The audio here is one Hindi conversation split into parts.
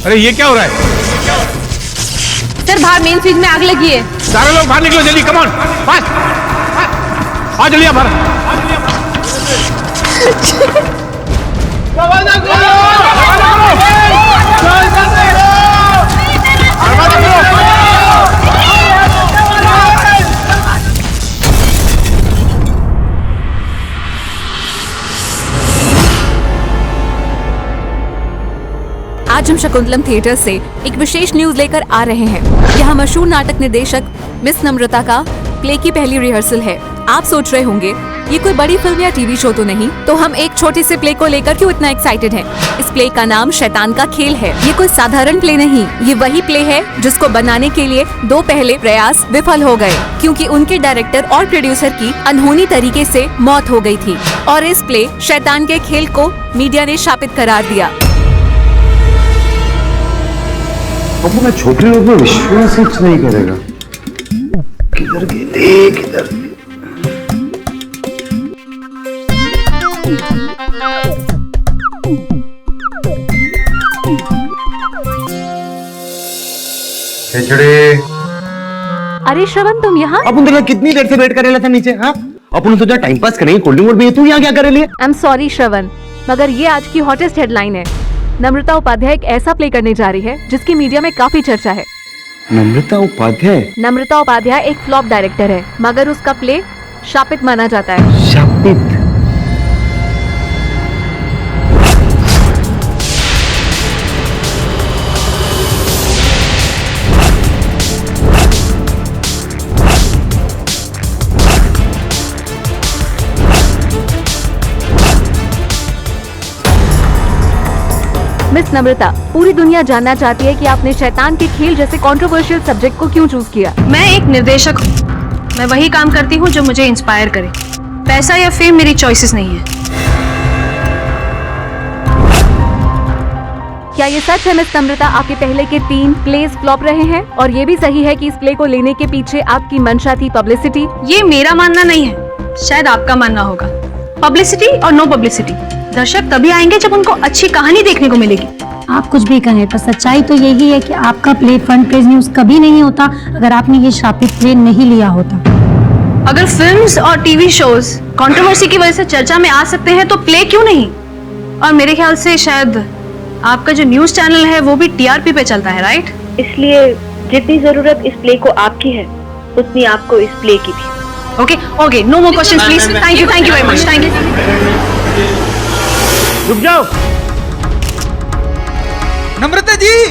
अरे ये क्या हो रहा है? सर बाहर मेन स्विच में आग लगी है। सारे लोग बाहर निकलो जल्दी, कम ऑन फास्ट। आ जल्दी बाहर। आज हम शकुंतलम थिएटर से एक विशेष न्यूज लेकर आ रहे हैं। यहाँ मशहूर नाटक निर्देशक मिस नम्रता का प्ले की पहली रिहर्सल है। आप सोच रहे होंगे ये कोई बड़ी फिल्म या टीवी शो तो नहीं, तो हम एक छोटे से प्ले को लेकर क्यों इतना एक्साइटेड हैं? इस प्ले का नाम शैतान का खेल है। ये कोई साधारण प्ले नहीं, ये वही प्ले है जिसको बनाने के लिए 2 पहले प्रयास विफल हो गए, क्योंकि उनके डायरेक्टर और प्रोड्यूसर की अनहोनी तरीके से मौत हो गई थी। और इस प्ले शैतान के खेल को मीडिया ने शापित करार दिया। अब मैं छोकरी लोग में विश्वास नहीं करेगा। किधर गए किधर? अरे श्रवण तुम यहाँ? अपन तो कितनी देर से वेट करे था नीचे। हाँ अपन सोचा टाइम पास करेंगे, कोल्ड ड्रिंक भी। तू यहाँ क्या करे लिए? आई एम सॉरी श्रवण, मगर ये आज की हॉटेस्ट हेडलाइन है। नम्रता उपाध्याय एक ऐसा प्ले करने जा रही है जिसकी मीडिया में काफी चर्चा है। नम्रता उपाध्याय? नम्रता उपाध्याय एक फ्लॉप डायरेक्टर है, मगर उसका प्ले शापित माना जाता है। शापित? मिस नम्रता, पूरी दुनिया जानना चाहती है कि आपने शैतान के खेल जैसे कंट्रोवर्शियल सब्जेक्ट को क्यों चूज किया? मैं एक निर्देशक हूँ, मैं वही काम करती हूँ जो मुझे इंस्पायर करे। पैसा या फेम मेरी चॉइसेस नहीं है। क्या ये सच है मिस नम्रता, आपके पहले के 3 प्लेस फ्लॉप रहे हैं? और ये भी सही है कि इस प्ले को लेने के पीछे आपकी मंशा थी पब्लिसिटी? ये मेरा मानना नहीं है, शायद आपका मानना होगा। पब्लिसिटी और नो पब्लिसिटी, दर्शक तभी आएंगे जब उनको अच्छी कहानी देखने को मिलेगी। आप कुछ भी कहें, पर सच्चाई तो यही है कि आपका प्ले फ्रंट पेज न्यूज कभी नहीं होता अगर आपने ये शापित प्ले नहीं लिया होता। अगर फिल्म्स और टीवी शोज कंट्रोवर्सी की वजह से चर्चा में आ सकते हैं तो प्ले क्यों नहीं? और मेरे ख्याल से शायद आपका जो न्यूज चैनल है वो भी टीआरपी पे चलता है, राइट? इसलिए जितनी जरूरत इस प्ले को आपकी है उतनी आपको इस प्ले की भी। Okay, no more questions please. Thank you very much. Thank you. रुक जाओ। नम्रता जी,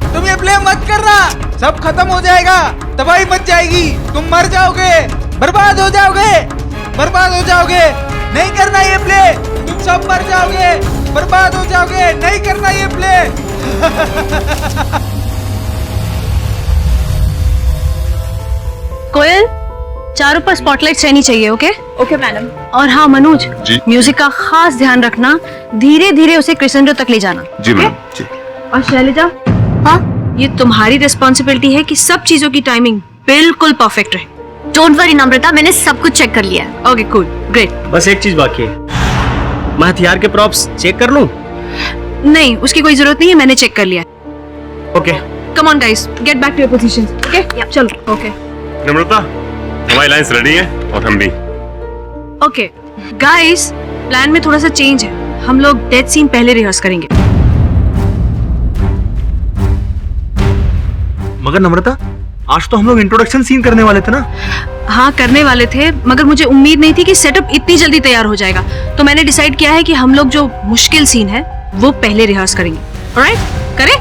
तुम ये प्ले मत करना, सब खत्म हो जाएगा, तबाही मच जाएगी, तुम मर जाओगे, बर्बाद हो जाओगे, बर्बाद हो जाओगे। नहीं करना ये प्ले, तुम सब मर जाओगे, बर्बाद हो जाओगे। नहीं करना ये प्ले। कोयल, चारों पर स्पॉटलाइट्स रहनी चाहिए। Okay madam. और हाँ मनोज जी, म्यूजिक का खास ध्यान रखना, धीरे धीरे उसे क्रिसेंडो तक ले जाना। जी मैम जी। और शैलजा, हाँ ये तुम्हारी रिस्पॉन्सिबिलिटी है कि सब चीजों की टाइमिंग बिल्कुल परफेक्ट रहे। डोंट वरी नम्रता, मैंने सब कुछ चेक कर लिया है। Okay cool, great. बस एक चीज बाकी है, मैं हथियार के प्रॉप्स चेक कर लूं? नहीं, उसकी कोई जरूरत नहीं है, मैंने चेक कर लिया। Okay come on guys, get back to your positions. Okay चलो। ओके नम्रता, हमारी लाइन्स रेडी है और हम भी। ओके गाइस, प्लान में थोड़ा सा चेंज है, हम लोग डेथ सीन पहले रिहर्स करेंगे। मगर नम्रता, आज तो हम लोग इंट्रोडक्शन सीन करने वाले थे ना? हाँ करने वाले थे, मगर मुझे उम्मीद नहीं थी कि सेटअप इतनी जल्दी तैयार हो जाएगा, तो मैंने डिसाइड किया है कि हम लोग जो मुश्किल सीन है वो पहले रिहर्स करेंगे। ऑलराइट, करें?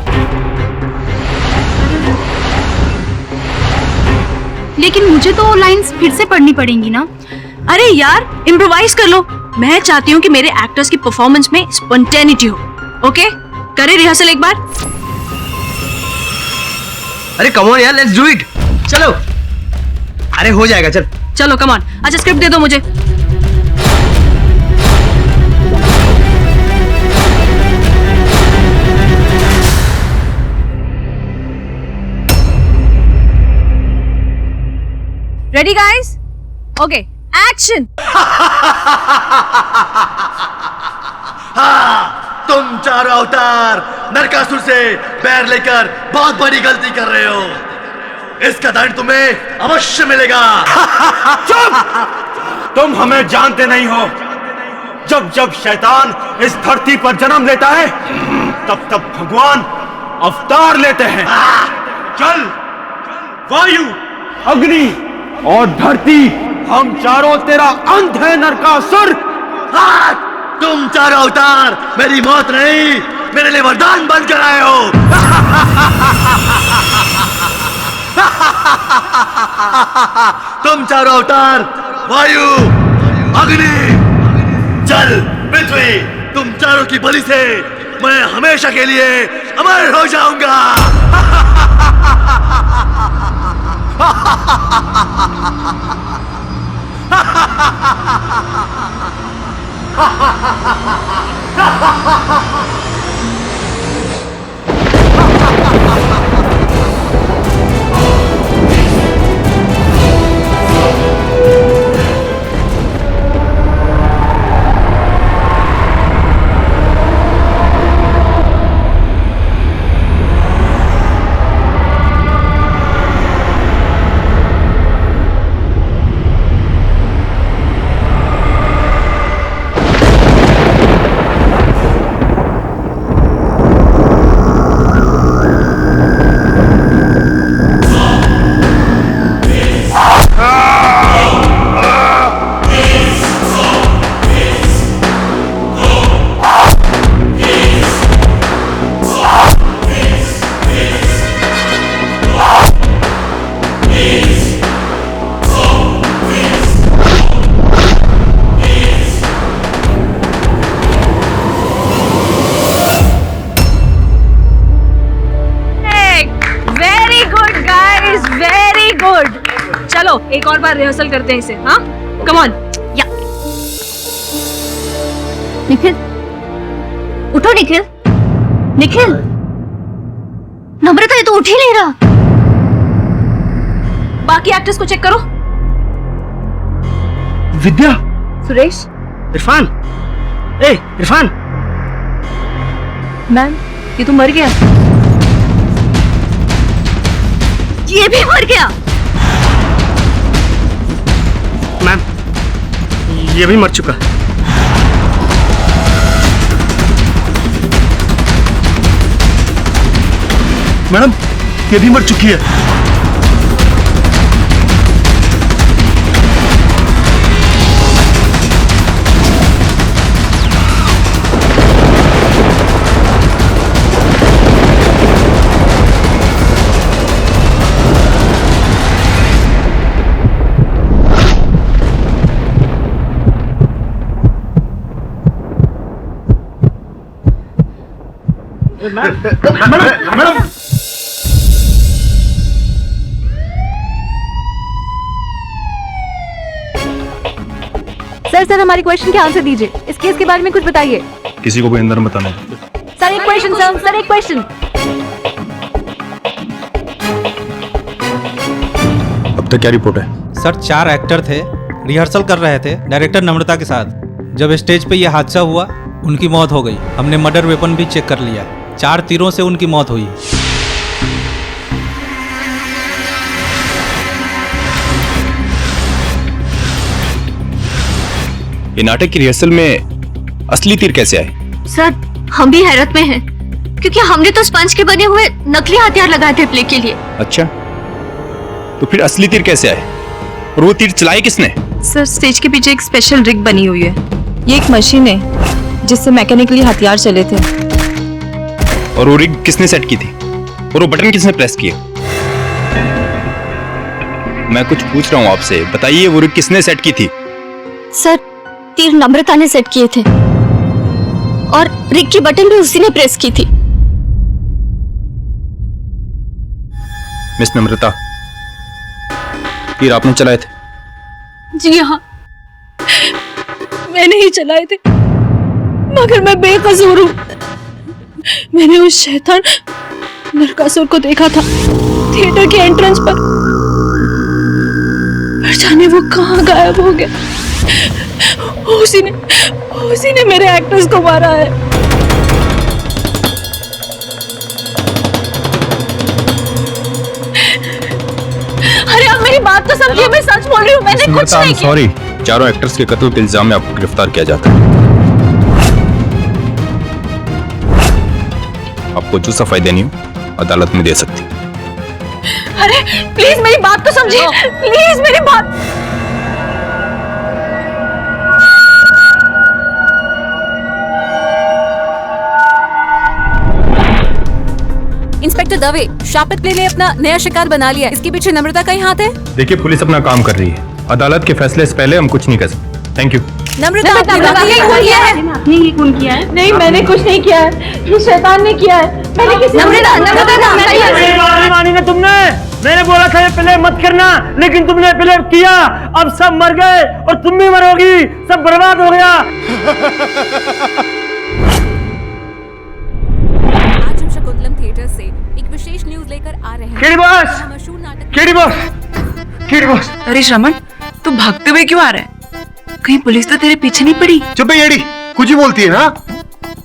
लेकिन मुझे तो लाइंस फिर से पढ़नी पड़ेंगी ना? अरे यार, इम्प्रोवाइज कर लो। मैं चाहती हूँ कि मेरे एक्टर्स की परफॉर्मेंस में स्पॉन्टेनिटी हो। ओके, करें रिहर्सल एक बार? अरे कम ऑन यार, लेट्स डू इट। चलो। अरे हो जाएगा, चल। चलो कम ऑन। अच्छा स्क्रिप्ट दे दो मुझे। Ready guys? Okay, action. तुम चारों अवतार नरकासुर से बैर लेकर बहुत बड़ी गलती कर रहे हो। इसका दंड तुम्हें अवश्य मिलेगा। चुप! तुम हमें जानते नहीं हो। जब जब शैतान इस धरती पर जन्म लेता है तब तब भगवान अवतार लेते हैं। चल, वायु, अग्नि और धरती, हम चारों तेरा अंत है नरकासुर। तुम चारों अवतार मेरी मौत नहीं, मेरे लिए वरदान बनकर आए हो। तुम चारों अवतार वायु, अग्नि, जल, पृथ्वी, तुम चारों की बलि से मैं हमेशा के लिए अमर हो जाऊंगा। चलो एक और बार रिहर्सल करते हैं इसे। हाँ, कम ऑन। या निखिल, उठो निखिल। निखिल, नम्रता ये तो उठ ही नहीं रहा। बाकी एक्टर्स को चेक करो। विद्या, सुरेश, इरफान, इरफान। मैम ये तो मर गया। ये भी मर गया। मैम, ये भी मर चुका। मैडम, ये भी मर चुकी है। मैडम, सर हमारी क्वेश्चन के आंसर दीजिए। इस केस के बारे में कुछ बताइए। किसी को भी अंदर मत आना। सर एक क्वेश्चन। सर एक क्वेश्चन। अब तक क्या रिपोर्ट है? सर 4 एक्टर थे, रिहर्सल कर रहे थे डायरेक्टर नम्रता के साथ। जब स्टेज पे यह हादसा हुआ उनकी मौत हो गई। हमने मर्डर वेपन भी चेक कर लिया। 4 तीरों से उनकी मौत हुई। ये नाटक की रिहर्सल में असली तीर कैसे आए? सर हम भी हैरत में हैं, क्योंकि हमने तो स्पंज के बने हुए नकली हथियार लगाए थे प्ले के लिए। अच्छा, तो फिर असली तीर कैसे आए? और वो तीर चलाए किसने? सर स्टेज के पीछे एक स्पेशल रिग बनी हुई है। ये एक मशीन है जिससे मैकेनिकली हथियार चले थे। और वो रिग किसने सेट की थी? और वो बटन किसने प्रेस किया? मैं कुछ पूछ रहा हूँ आपसे, बताइए वो रिग किसने सेट की थी? सर तीर नम्रता ने सेट किए थे और रिग की बटन भी उसी ने प्रेस की थी। मिस नम्रता, तीर आपने चलाए थे? जी हाँ, मैंने ही चलाए थे, मगर मैं बेकसूर हूँ। मैंने उस शैतान नरकासुर को देखा था थिएटर के एंट्रेंस पर जाने वो कहाँ गायब हो गया। उसी ने मेरे एक्टर्स को मारा है। हूँ, मैंने कुछ नहीं किया। सॉरी, चारों एक्टर्स के कत्ल के इल्जाम में आपको गिरफ्तार किया जाता है। आपको जो सफाई देनी हो अदालत में दे सकती। अरे प्लीज मेरी बात तो समझिए, प्लीज मेरी बात। इंस्पेक्टर दवे, शापित प्ले ने अपना नया शिकार बना लिया। इसके पीछे नम्रता का ही हाथ है। देखिए, पुलिस अपना काम कर रही है। अदालत के फैसले से पहले हम कुछ नहीं कर सकते। Thank you. नम्रता, आपने ये खून किया है? आपने ये खून किया है? नहीं, मैंने कुछ नहीं किया है, ये शैतान ने किया है। मैंने किसी मानी ना तुमने। मैंने बोला था ये प्ले मत करना, लेकिन तुमने प्ले किया। अब सब मर गए और तुम भी मरोगी। सब बर्बाद हो गया। आज हम शकुंतलम थिएटर से एक विशेष न्यूज लेकर आ रहे हैं। केडी बॉस, मशहूर नाटक केडी बॉस, केडी बॉस। अरे श्रमण, तू भागते हुए क्यों आ रहा है? कहीं पुलिस तो तेरे पीछे नहीं पड़ी? चुप है येड़ी, कुछ ही बोलती है ना।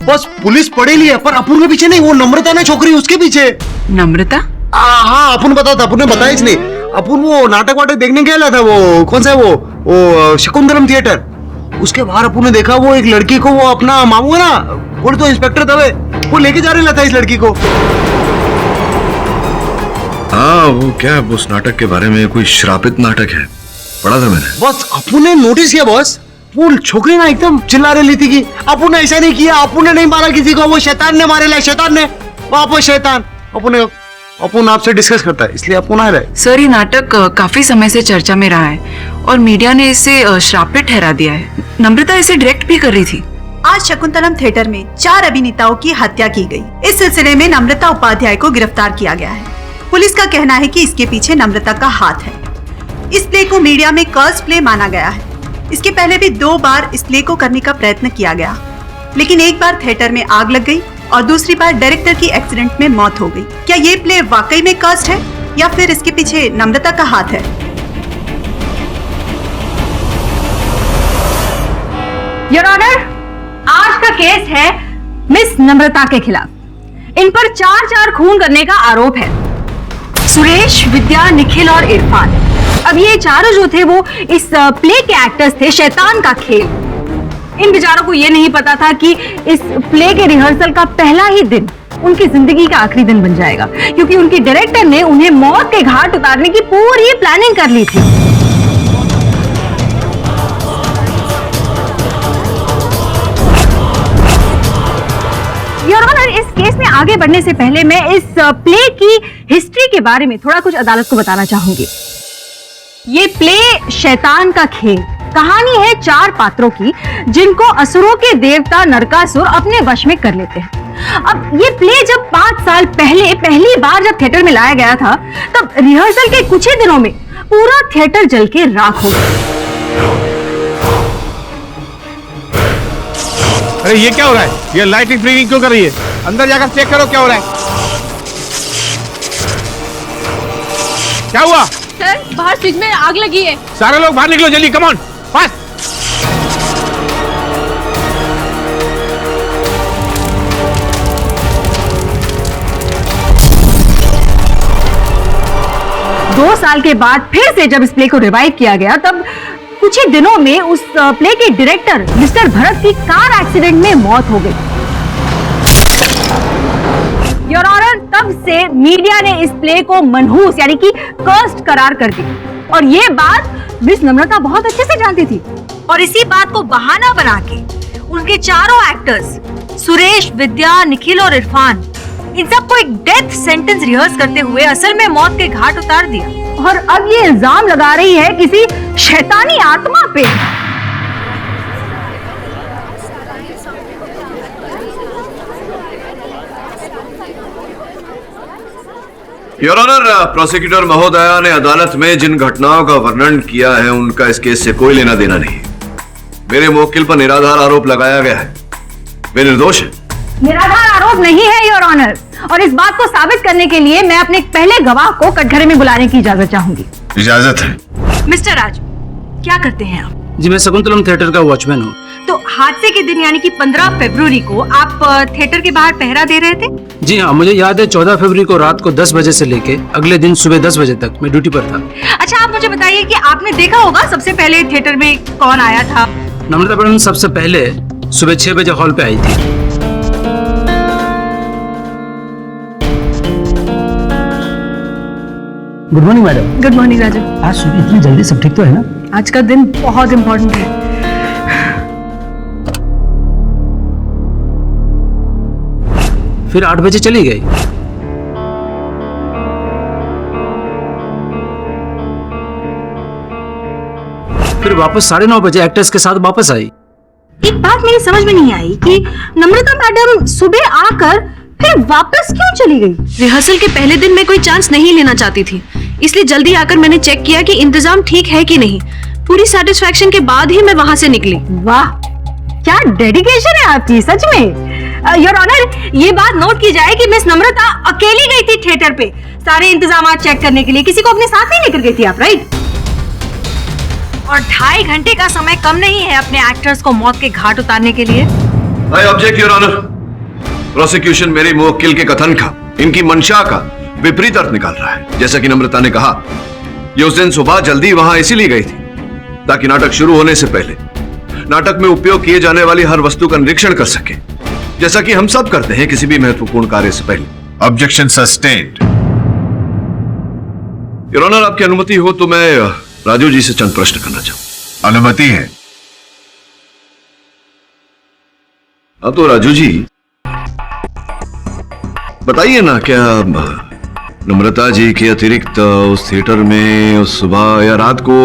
बस पुलिस पड़ेली है, पर अपुन के पीछे नहीं। वो नम्रता ने छोकरी उसके पीछे। नम्रता? हाँ, अपुन बता था, अपुन ने बताया इसलिए। अपुन वो नाटक वाटक देखने गया था। वो कौन सा है वो शकुंतलम थिएटर। उसके बाहर अपुन ने देखा वो एक लड़की को, वो अपना मामू है ना, बोले तो इंस्पेक्टर दवे, वो लेके जा रहे था इस लड़की को। हाँ, वो क्या उस नाटक के बारे में कोई श्रापित नाटक है, पढ़ा था मैंने। बस अपुन ने नोटिस किया बॉस, वो छोकरी ना एकदम चिल्ला रही थी कि अपुन ने ऐसा नहीं किया, अपुन ने नहीं मारा किसी को, वो शैतान ने मारे। शैतान ने, वापस शैतान। अपुन आपसे डिस्कस करता है, इसलिए अपुन आ रहा है। सर, ये नाटक काफी समय से चर्चा में रहा है और मीडिया ने इसे श्रापित ठहरा दिया है। नम्रता इसे डायरेक्ट भी कर रही थी। आज शकुंतलम थिएटर में 4 अभिनेताओं की हत्या की गई। इस सिलसिले में नम्रता उपाध्याय को गिरफ्तार किया गया है। पुलिस का कहना है कि इसके पीछे नम्रता का हाथ है। इस प्ले को मीडिया में कर्स प्ले माना गया है। इसके पहले भी 2 बार इस प्ले को करने का प्रयत्न किया गया, लेकिन एक बार थिएटर में आग लग गई और दूसरी बार डायरेक्टर की एक्सीडेंट में मौत हो गई। क्या ये प्ले वाकई में कर्स्ड है या फिर इसके पीछे नम्रता का हाथ है? योर ऑनर, आज का केस है मिस नम्रता के खिलाफ। इन पर 4 खून करने का आरोप है। सुरेश, विद्या, निखिल और इरफान। अब ये चारों जो थे वो इस प्ले के एक्टर्स थे, शैतान का खेल। इन बेचारों को ये नहीं पता था कि इस प्ले के रिहर्सल का पहला ही दिन उनकी जिंदगी का आखिरी दिन बन जाएगा, क्योंकि उनके डायरेक्टर ने उन्हें मौत के घाट उतारने की पूरी प्लानिंग कर ली थी। योर ऑनर, इस केस में आगे बढ़ने से पहले मैं इस प्ले की हिस्ट्री के बारे में थोड़ा कुछ अदालत को बताना चाहूंगी। ये प्ले शैतान का खेल कहानी है 4 पात्रों की, जिनको असुरों के देवता नरकासुर अपने वश में कर लेते हैं। अब ये प्ले जब 5 साल पहले पहली बार जब थिएटर में लाया गया था, तब रिहर्सल के कुछ ही दिनों में पूरा थिएटर जल के राख हो गया। अरे ये क्या हो रहा है? ये लाइटिंग फ्लिकरिंग क्यों कर रही है? अंदर जाकर चेक करो क्या हो रहा है। क्या हुआ? सर, बाहर फ्रिज में आग लगी है। सारे लोग बाहर निकलो जल्दी, कम ऑन, फास्ट। दो साल के बाद फिर से जब इस प्ले को रिवाइव किया गया, तब कुछ ही दिनों में उस प्ले के डायरेक्टर मिस्टर भरत की कार एक्सीडेंट में मौत हो गई। योर ऑनर, तब से मीडिया ने इस प्ले को मनहूस यानी कि कर्स्ड करार कर दी, और ये बात मिस नम्रता बहुत अच्छे से जानती थी। और इसी बात को बहाना बना के उनके चारों एक्टर्स सुरेश, विद्या, निखिल और इरफान, इन सबको एक डेथ सेंटेंस रिहर्स करते हुए असल में मौत के घाट उतार दिया। और अब ये इल्जाम लगा रही है किसी शैतानी आत्मा पे। योर ऑनर, प्रोसिक्यूटर महोदया ने अदालत में जिन घटनाओं का वर्णन किया है उनका इस केस से कोई लेना देना नहीं। मेरे मुवक्किल पर निराधार आरोप लगाया गया है। वे निर्दोष है। निराधार आरोप नहीं है योर ऑनर, और इस बात को साबित करने के लिए मैं अपने पहले गवाह को कटघरे में बुलाने की इजाजत चाहूंगी। इजाजत है। मिस्टर राज, क्या करते हैं आप? जी, मैं शकुंतलम थिएटर का वॉचमैन हूँ। तो हादसे के दिन यानी कि 15 फरवरी को आप थिएटर के बाहर पहरा दे रहे थे? जी हाँ, मुझे याद है 14 फरवरी को रात को 10 बजे से लेके अगले दिन सुबह 10 बजे तक मैं ड्यूटी पर था। अच्छा, आप मुझे बताइए कि आपने देखा होगा सबसे पहले थिएटर में कौन आया था? नम्रता मैडम सबसे पहले सुबह 6 बजे हॉल पे आई थी। Good morning madam. Good morning Raju. आज सुबह इतनी जल्दी सब ठीक तो है ना? आज का दिन बहुत इम्पोर्टेंट है। फिर 8 बजे चली गई। फिर वापस 9:30 बजे एक्टर्स के साथ वापस आई। एक बात मेरी समझ में नहीं आई कि नम्रता मैडम सुबह आकर फिर वापस क्यों चली गई? रिहर्सल के पहले दिन मैं कोई चांस नहीं लेना चाहती थी, इसलिए जल्दी आकर मैंने चेक किया कि इंतजाम ठीक है कि नहीं। पूरी सेटिस्फैक्शन के बाद ही मैं वहां से निकली। वाह, क्या डेडिकेशन है आपकी, सच में। योर ऑनर, ये बात नोट की जाए कि मिस नम्रता अकेली गई थी थिएटर पे सारे इंतजाम चेक करने के लिए। किसी को अपने साथ नहीं लेकर गई थी आप, राइट? और 2.5 घंटे का समय कम नहीं है अपने एक्टर्स को मौत के घाट उतारने के लिए। I object your honour. Prosecution मेरे मुवक्किल के कथन का, इनकी मंशा का विपरीत अर्थ निकाल रहा है। जैसा कि नम्रता ने कहा, ये उस दिन सुबह जल्दी वहां इसीलिए गई थी ताकि नाटक शुरू होने से पहले नाटक में उपयोग किए जाने वाली हर वस्तु का निरीक्षण कर सके, जैसा कि हम सब करते हैं किसी भी महत्वपूर्ण कार्य से पहले। Objection sustained. योर ऑनर, आपकी अनुमति हो तो मैं राजू जी से चंद प्रश्न करना चाहूं। अनुमति है। हाँ तो राजू जी बताइए ना, क्या नम्रता जी के अतिरिक्त उस थिएटर में उस सुबह या रात को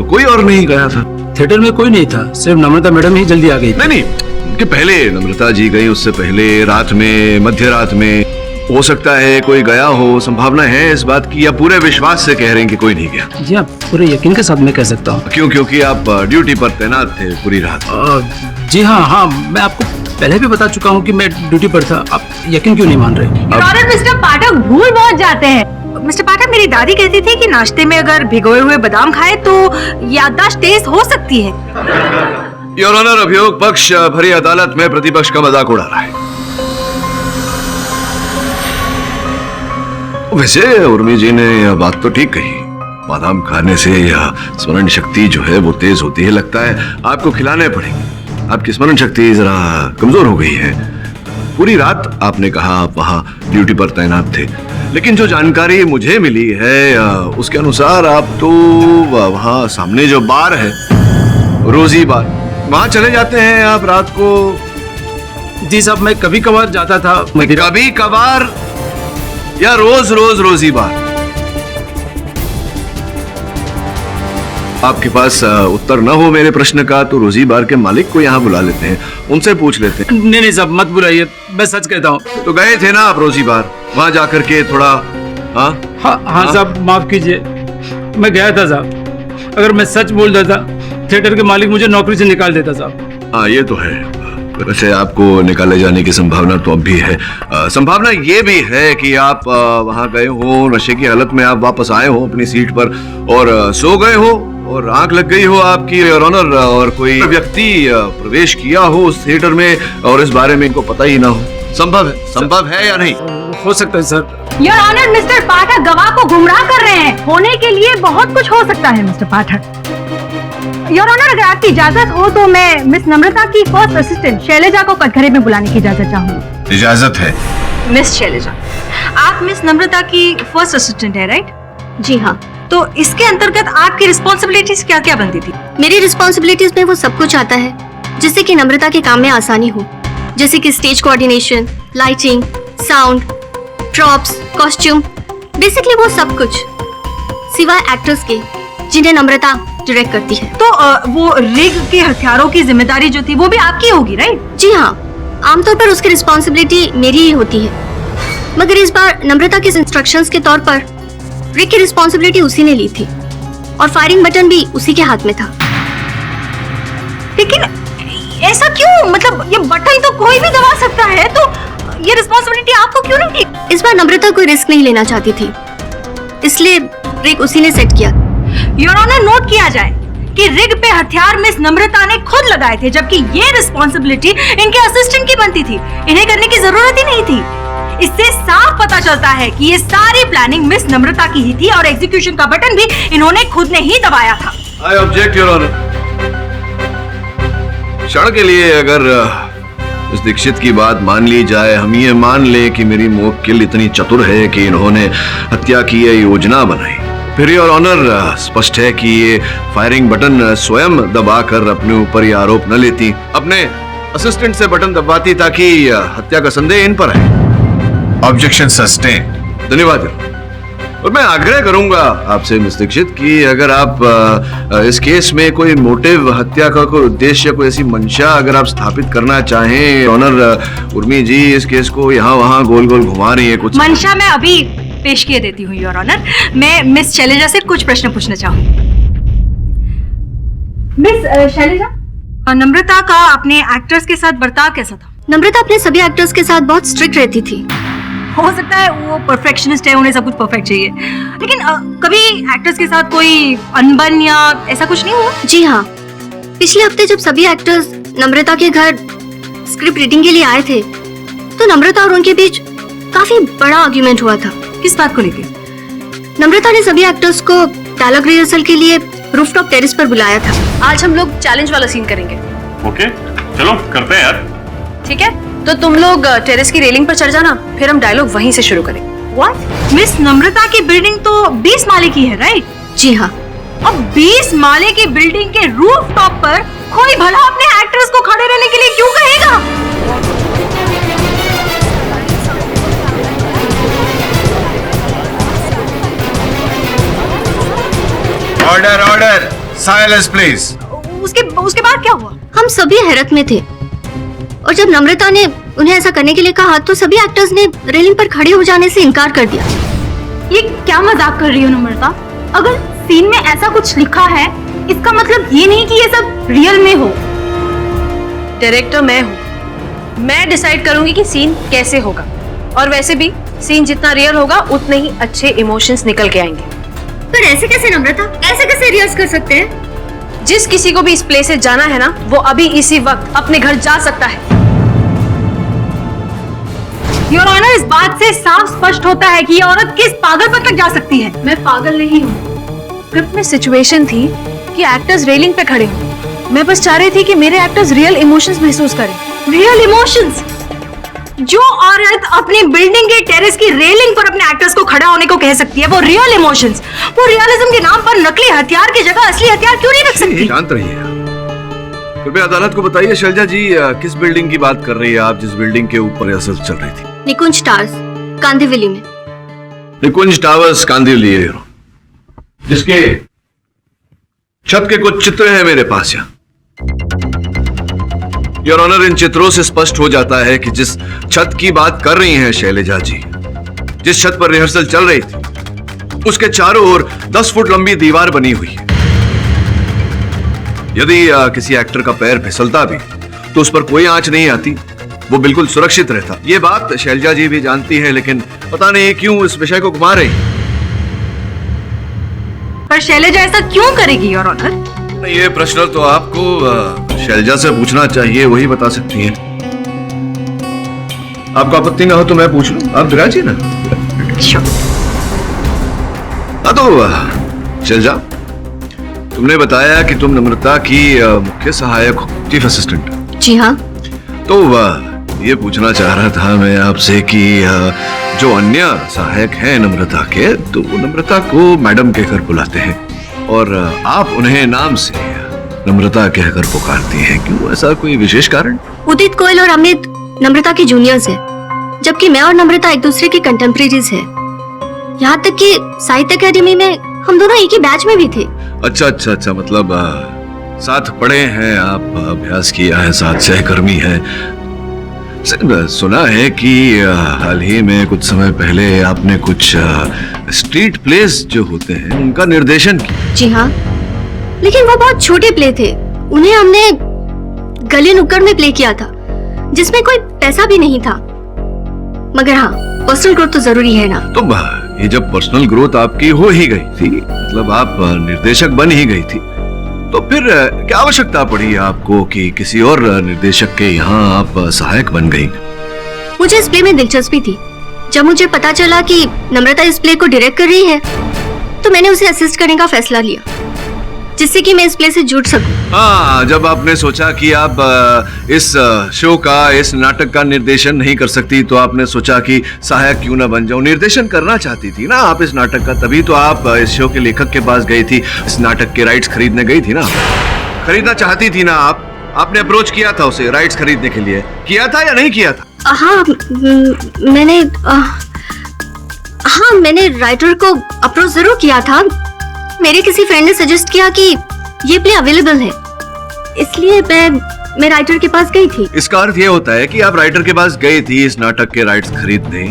कोई और नहीं गया था? थिएटर में कोई नहीं था, सिर्फ नम्रता मैडम ही जल्दी आ गई। नहीं, उनके पहले नम्रता जी गई, उससे पहले रात में, मध्य रात में हो सकता है कोई गया हो। संभावना है इस बात की, या पूरे विश्वास से कह रहे हैं कि कोई नहीं गया? जी हाँ, पूरे यकीन के साथ मैं कह सकता हूँ। क्यों? क्योंकि आप ड्यूटी पर तैनात थे पूरी रात। जी हाँ, मैं आपको पहले भी बता चुका हूँ कि मैं ड्यूटी पर था। आप यकीन क्यों नहीं मान रहे? मिस्टर पाठक भूल बहुत जाते हैं। मिस्टर पाठक, मेरी दादी कहती थी कि नाश्ते में अगर भिगोए हुए बादाम खाए तो याददाश्त तेज हो सकती है। योर ऑनर, अभियोग पक्ष भरी अदालत में प्रतिपक्ष का मजाक उड़ा रहा है। वैसे उर्मी जी ने यह बात तो ठीक कही, बादाम खाने से या स्मरण शक्ति जो है वो तेज होती है। लगता है आपको खिलाने पड़ेंगे, आपकी स्मरण शक्ति जरा कमजोर हो गई है। पूरी रात आपने कहा आप वहां ड्यूटी पर तैनात थे, लेकिन जो जानकारी मुझे मिली है उसके अनुसार आप तो वहां सामने जो बार है, रोजी बार, वहां चले जाते हैं आप रात को? जी साहब, मैं कभी कभार जाता था। कभी कभार या रोज रोज रोजी बार? आपके पास उत्तर न हो मेरे प्रश्न का तो रोजी बार के मालिक को यहाँ बुला लेते हैं, उनसे पूछ लेते हैं। नहीं साहब, मत बुलाइए, मैं सच कहता हूँ। तो गए थे ना आप रोजी बार, वहां जाकर के थोड़ा? हाँ साहब, माफ कीजिए, मैं गया था साहब। अगर मैं सच बोल देता थिएटर के मालिक मुझे नौकरी से निकाल देता साहब। हाँ, ये तो है। वैसे आपको निकाले जाने की संभावना तो अब भी है। संभावना ये भी है कि आप वहां गए हो, नशे की हालत में आप वापस आए हो अपनी सीट पर और सो गए हो और आंख लग गई हो आपकी, योर ऑनर, और कोई व्यक्ति प्रवेश किया हो उस थिएटर में और इस बारे में इनको पता ही ना हो। संभव है या नहीं? हो सकता है सर। योर ऑनर, मिस्टर पाठक गवाह को गुमराह कर रहे हैं। होने के लिए बहुत कुछ हो सकता है मिस्टर पाठक। योर ऑनर, अगर आपकी इजाजत हो तो मैं मिस नम्रता की फर्स्ट असिस्टेंट शैलजा को कटघरे में बुलाने की इजाजत चाहूंगी। इजाजत है। मिस शैलजा, आप मिस नम्रता की फर्स्ट असिस्टेंट है, राइट? जी हाँ। तो इसके अंतर्गत आपकी रिस्पॉन्सिबिलिटीज क्या क्या बनती थी? मेरी रिस्पॉन्सिबिलिटीज में वो सब कुछ आता है जिससे कि नम्रता के काम में आसानी हो, जैसे कि stage coordination, lighting, sound, props, costume, basically वो सब कुछ, सिवाय एक्टर्स के जिन्हें नम्रता डायरेक्ट करती है। तो वो रिग के हथियारों की जिम्मेदारी जो थी वो भी आपकी होगी, राइट? जी हाँ, आमतौर पर उसकी रिस्पॉन्सिबिलिटी मेरी ही होती है, मगर इस बार नम्रता के इंस्ट्रक्शंस के तौर पर रिग की रिस्पॉन्सिबिलिटी उसी ने ली थी और फायरिंग बटन भी उसी के हाथ में था। लेकिन ऐसा क्यों? मतलब ये बटन तो कोई भी दबा सकता है, तो ये रिस्पॉन्सिबिलिटी आपको क्यों नहीं थी? इस बार नम्रता कोई रिस्क नहीं लेना चाहती थी, इसलिए रिग उसी ने सेट किया। योर ऑनर, नोट किया जाए कि रिग पे हथियार मिस नम्रता ने खुद लगाए थे, जबकि ये रिस्पॉन्सिबिलिटी इनके असिस्टेंट की बनती थी। इन्हें करने की जरूरत ही नहीं थी। इससे साफ पता चलता है कि ये सारी प्लानिंग मिस नम्रता की ही थी और एग्जीक्यूशन का बटन भी इन्होंने खुद ने ही दबाया था। I object your honour. क्षण के लिए अगर इस दीक्षित की बात मान ली जाए, हम ये मान ले कि मेरी मुवक्किल इतनी चतुर है कि इन्होंने हत्या की ये योजना बनाई, फिर योर ऑनर स्पष्ट है कि ये फायरिंग बटन स्वयं दबाकर अपने ऊपर ये आरोप न लेती, अपने असिस्टेंट से बटन दबाती ताकि हत्या का संदेह इन पर है। Objection sustained. धन्यवाद। और मैं आग्रह करूंगा आपसे मिस दीक्षित कि अगर आप इस केस में कोई मोटिव, हत्या का कोई उद्देश्य, कोई ऐसी मंशा अगर आप स्थापित करना चाहें। ऑनर उर्मी जी इस केस को यहाँ वहाँ गोल गोल घुमा रही है। कुछ मंशा मैं अभी पेश किए देती हूँ योर ऑनर। मैं मिस शैलेजा से कुछ प्रश्न पूछना चाहूंगी। मिस शैलेजा, नम्रता का अपने एक्टर्स के साथ बर्ताव कैसा था? नम्रता अपने सभी एक्टर्स के साथ बहुत स्ट्रिक्ट रहती थी। हो सकता है वो परफेक्शनिस्ट है, उन्हें सब कुछ परफेक्ट चाहिए, लेकिन कभी एक्टर्स के साथ कोई अनबन या ऐसा कुछ नहीं हुआ? जी हाँ, पिछले हफ्ते जब सभी एक्टर्स नम्रता के घर स्क्रिप्ट रीडिंग के लिए आए थे तो नम्रता और उनके बीच काफी बड़ा आर्ग्यूमेंट हुआ था। किस बात को लेकर? नम्रता ने सभी एक्टर्स को डायलॉग रिहर्सल के लिए रूफटॉप टेरेस पर बुलाया था। आज हम लोग चैलेंज वाला सीन करेंगे। ओके, चलो करते हैं यार। ठीक है, तो तुम लोग टेरेस की रेलिंग पर चढ़ जाना, फिर हम डायलॉग वहीं से शुरू करेंगे। व्हाट? मिस नम्रता की बिल्डिंग तो 20 माले की है, राइट? जी हाँ। अब 20 माले की बिल्डिंग के रूफ टॉप पर कोई भला अपने एक्टर्स को खड़े रहने के लिए क्यों कहेगा? Order order, silence please. उसके बाद क्या हुआ? हम सभी हैरत में थे और जब नम्रता ने उन्हें ऐसा करने के लिए कहा तो सभी एक्टर्स ने रेलिंग पर खड़े हो जाने से इनकार कर दिया। ये क्या मजाक कर रही हो नम्रता? अगर सीन में ऐसा कुछ लिखा है इसका मतलब ये नहीं कि ये सब रियल में हो। डायरेक्टर मैं हूँ, मैं डिसाइड करूंगी कि सीन कैसे होगा, और वैसे भी सीन जितना रियल होगा उतने ही अच्छे इमोशंस निकल के आएंगे। पर ऐसे कैसे नम्रता, ऐसे कैसे रिहर्स कर सकते हैं? जिस किसी को भी इस प्ले से जाना है ना, वो अभी इसी वक्त अपने घर जा सकता है। योर ऑनर, इस बात से साफ स्पष्ट होता है कि ये औरत किस पागलपन तक जा सकती है। मैं पागल नहीं हूँ। स्क्रिप्ट में सिचुएशन थी कि एक्टर्स रेलिंग पे खड़े हों। मैं बस चाह रही थी कि मेरे एक्टर्स रियल इमोशंस महसूस करें। Real emotions? जो औरत अपनी बिल्डिंग के टेरेस की रेलिंग पर अपने एक्टर्स को खड़ा होने को कह सकती है, वो रियल इमोशंस, वो रियलिज्म के नाम पर नकली हथियार की जगह असली हथियार क्यों नहीं रख सकती? शांत रहिए। कृपया अदालत को बताइए शैलजा जी, किस बिल्डिंग की बात कर रही है आप जिस बिल्डिंग के ऊपर रिहर्सल चल रही थी? निकुंज टावर्स, कांदिवली में। निकुंज टावर्स, कांदिवली, जिसके छत के कुछ चित्र हैं मेरे पास यहाँ। योर ऑनर, इन चित्रों से स्पष्ट हो जाता है कि जिस छत की बात कर रही हैं शैलजा जी, जिस छत पर रिहर्सल चल रही थी, उसके चारों ओर 10 फुट लंबी दीवार बनी हुई है। यदि किसी एक्टर का पैर फिसलता भी तो उस पर कोई आंच नहीं आती, वो बिल्कुल सुरक्षित रहता। ये बात शैलजा जी भी जानती है, लेकिन पता नहीं क्यों इस विषय को घुमा रही। पर शैलजा ऐसा क्यों करेगी योर ऑनर? ये प्रश्न तो आपको शैलजा से पूछना चाहिए, वही बता सकती हैं। आपको आपत्ति ना हो तो मैं पूछ लूं? आप विराजिए ना। हाँ तो शैलजा, तुमने बताया कि तुम नम्रता की मुख्य सहायक हो, चीफ असिस्टेंट। जी हाँ। तो ये पूछना चाह रहा था मैं आपसे कि जो अन्य सहायक हैं नम्रता के, तो वो नम्रता को मैडम कहकर बुलाते हैं और आप उन्हें नाम से नम्रता कहकर पुकारती हैं, क्यों? ऐसा कोई विशेष कारण? उदित कोयल और अमित नम्रता के जूनियर्स हैं, जबकि मैं और नम्रता एक दूसरे की कंटेम्परेरीज हैं। यहाँ तक कि साहित्य अकेडमी में हम दोनों एक ही बैच में भी थे। अच्छा, मतलब साथ पढ़े हैं आप, अभ्यास किया है, साथ सहकर्मी है। सुना है कि हाल ही में कुछ समय पहले आपने कुछ स्ट्रीट प्लेस जो होते हैं उनका निर्देशन किया। जी हाँ, लेकिन वो बहुत छोटे प्ले थे। उन्हें हमने गली नुक्कड़ में प्ले किया था, जिसमें कोई पैसा भी नहीं था। मगर हाँ, पर्सनल ग्रोथ तो जरूरी है ना। तो ये जब पर्सनल ग्रोथ आपकी हो ही गई थी, मतलब आप निर्देशक बन ही गई थी, तो फिर क्या आवश्यकता पड़ी आपको कि किसी और निर्देशक के यहाँ आप सहायक बन गई? मुझे इस प्ले में दिलचस्पी थी। जब मुझे पता चला कि नम्रता इस प्ले को डायरेक्ट कर रही है तो मैंने उसे असिस्ट करने का फैसला लिया, जिससे कि मैं इस प्ले से जुड़ सकूं। हाँ, जब आपने सोचा कि आप इस शो का, इस नाटक का निर्देशन नहीं कर सकती तो आपने सोचा कि सहायक क्यों ना बन जाऊं। निर्देशन करना चाहती थी ना आप इस नाटक का, तभी तो आप इस शो के लेखक के पास गई थी, इस नाटक के राइट्स खरीदने गई थी ना। खरीदना चाहती थी ना आपने अप्रोच किया था उसे राइट्स खरीदने के लिए, किया था या नहीं किया था? हाँ, मैंने राइटर को अप्रोच जरूर किया था। मेरे किसी फ्रेंड ने सजेस्ट किया कि ये प्ले अवेलेबल है, इसलिए मैं राइटर के पास गई थी। इसका अर्थ ये होता है कि आप राइटर के पास गई थी इस नाटक के राइट्स खरीदने।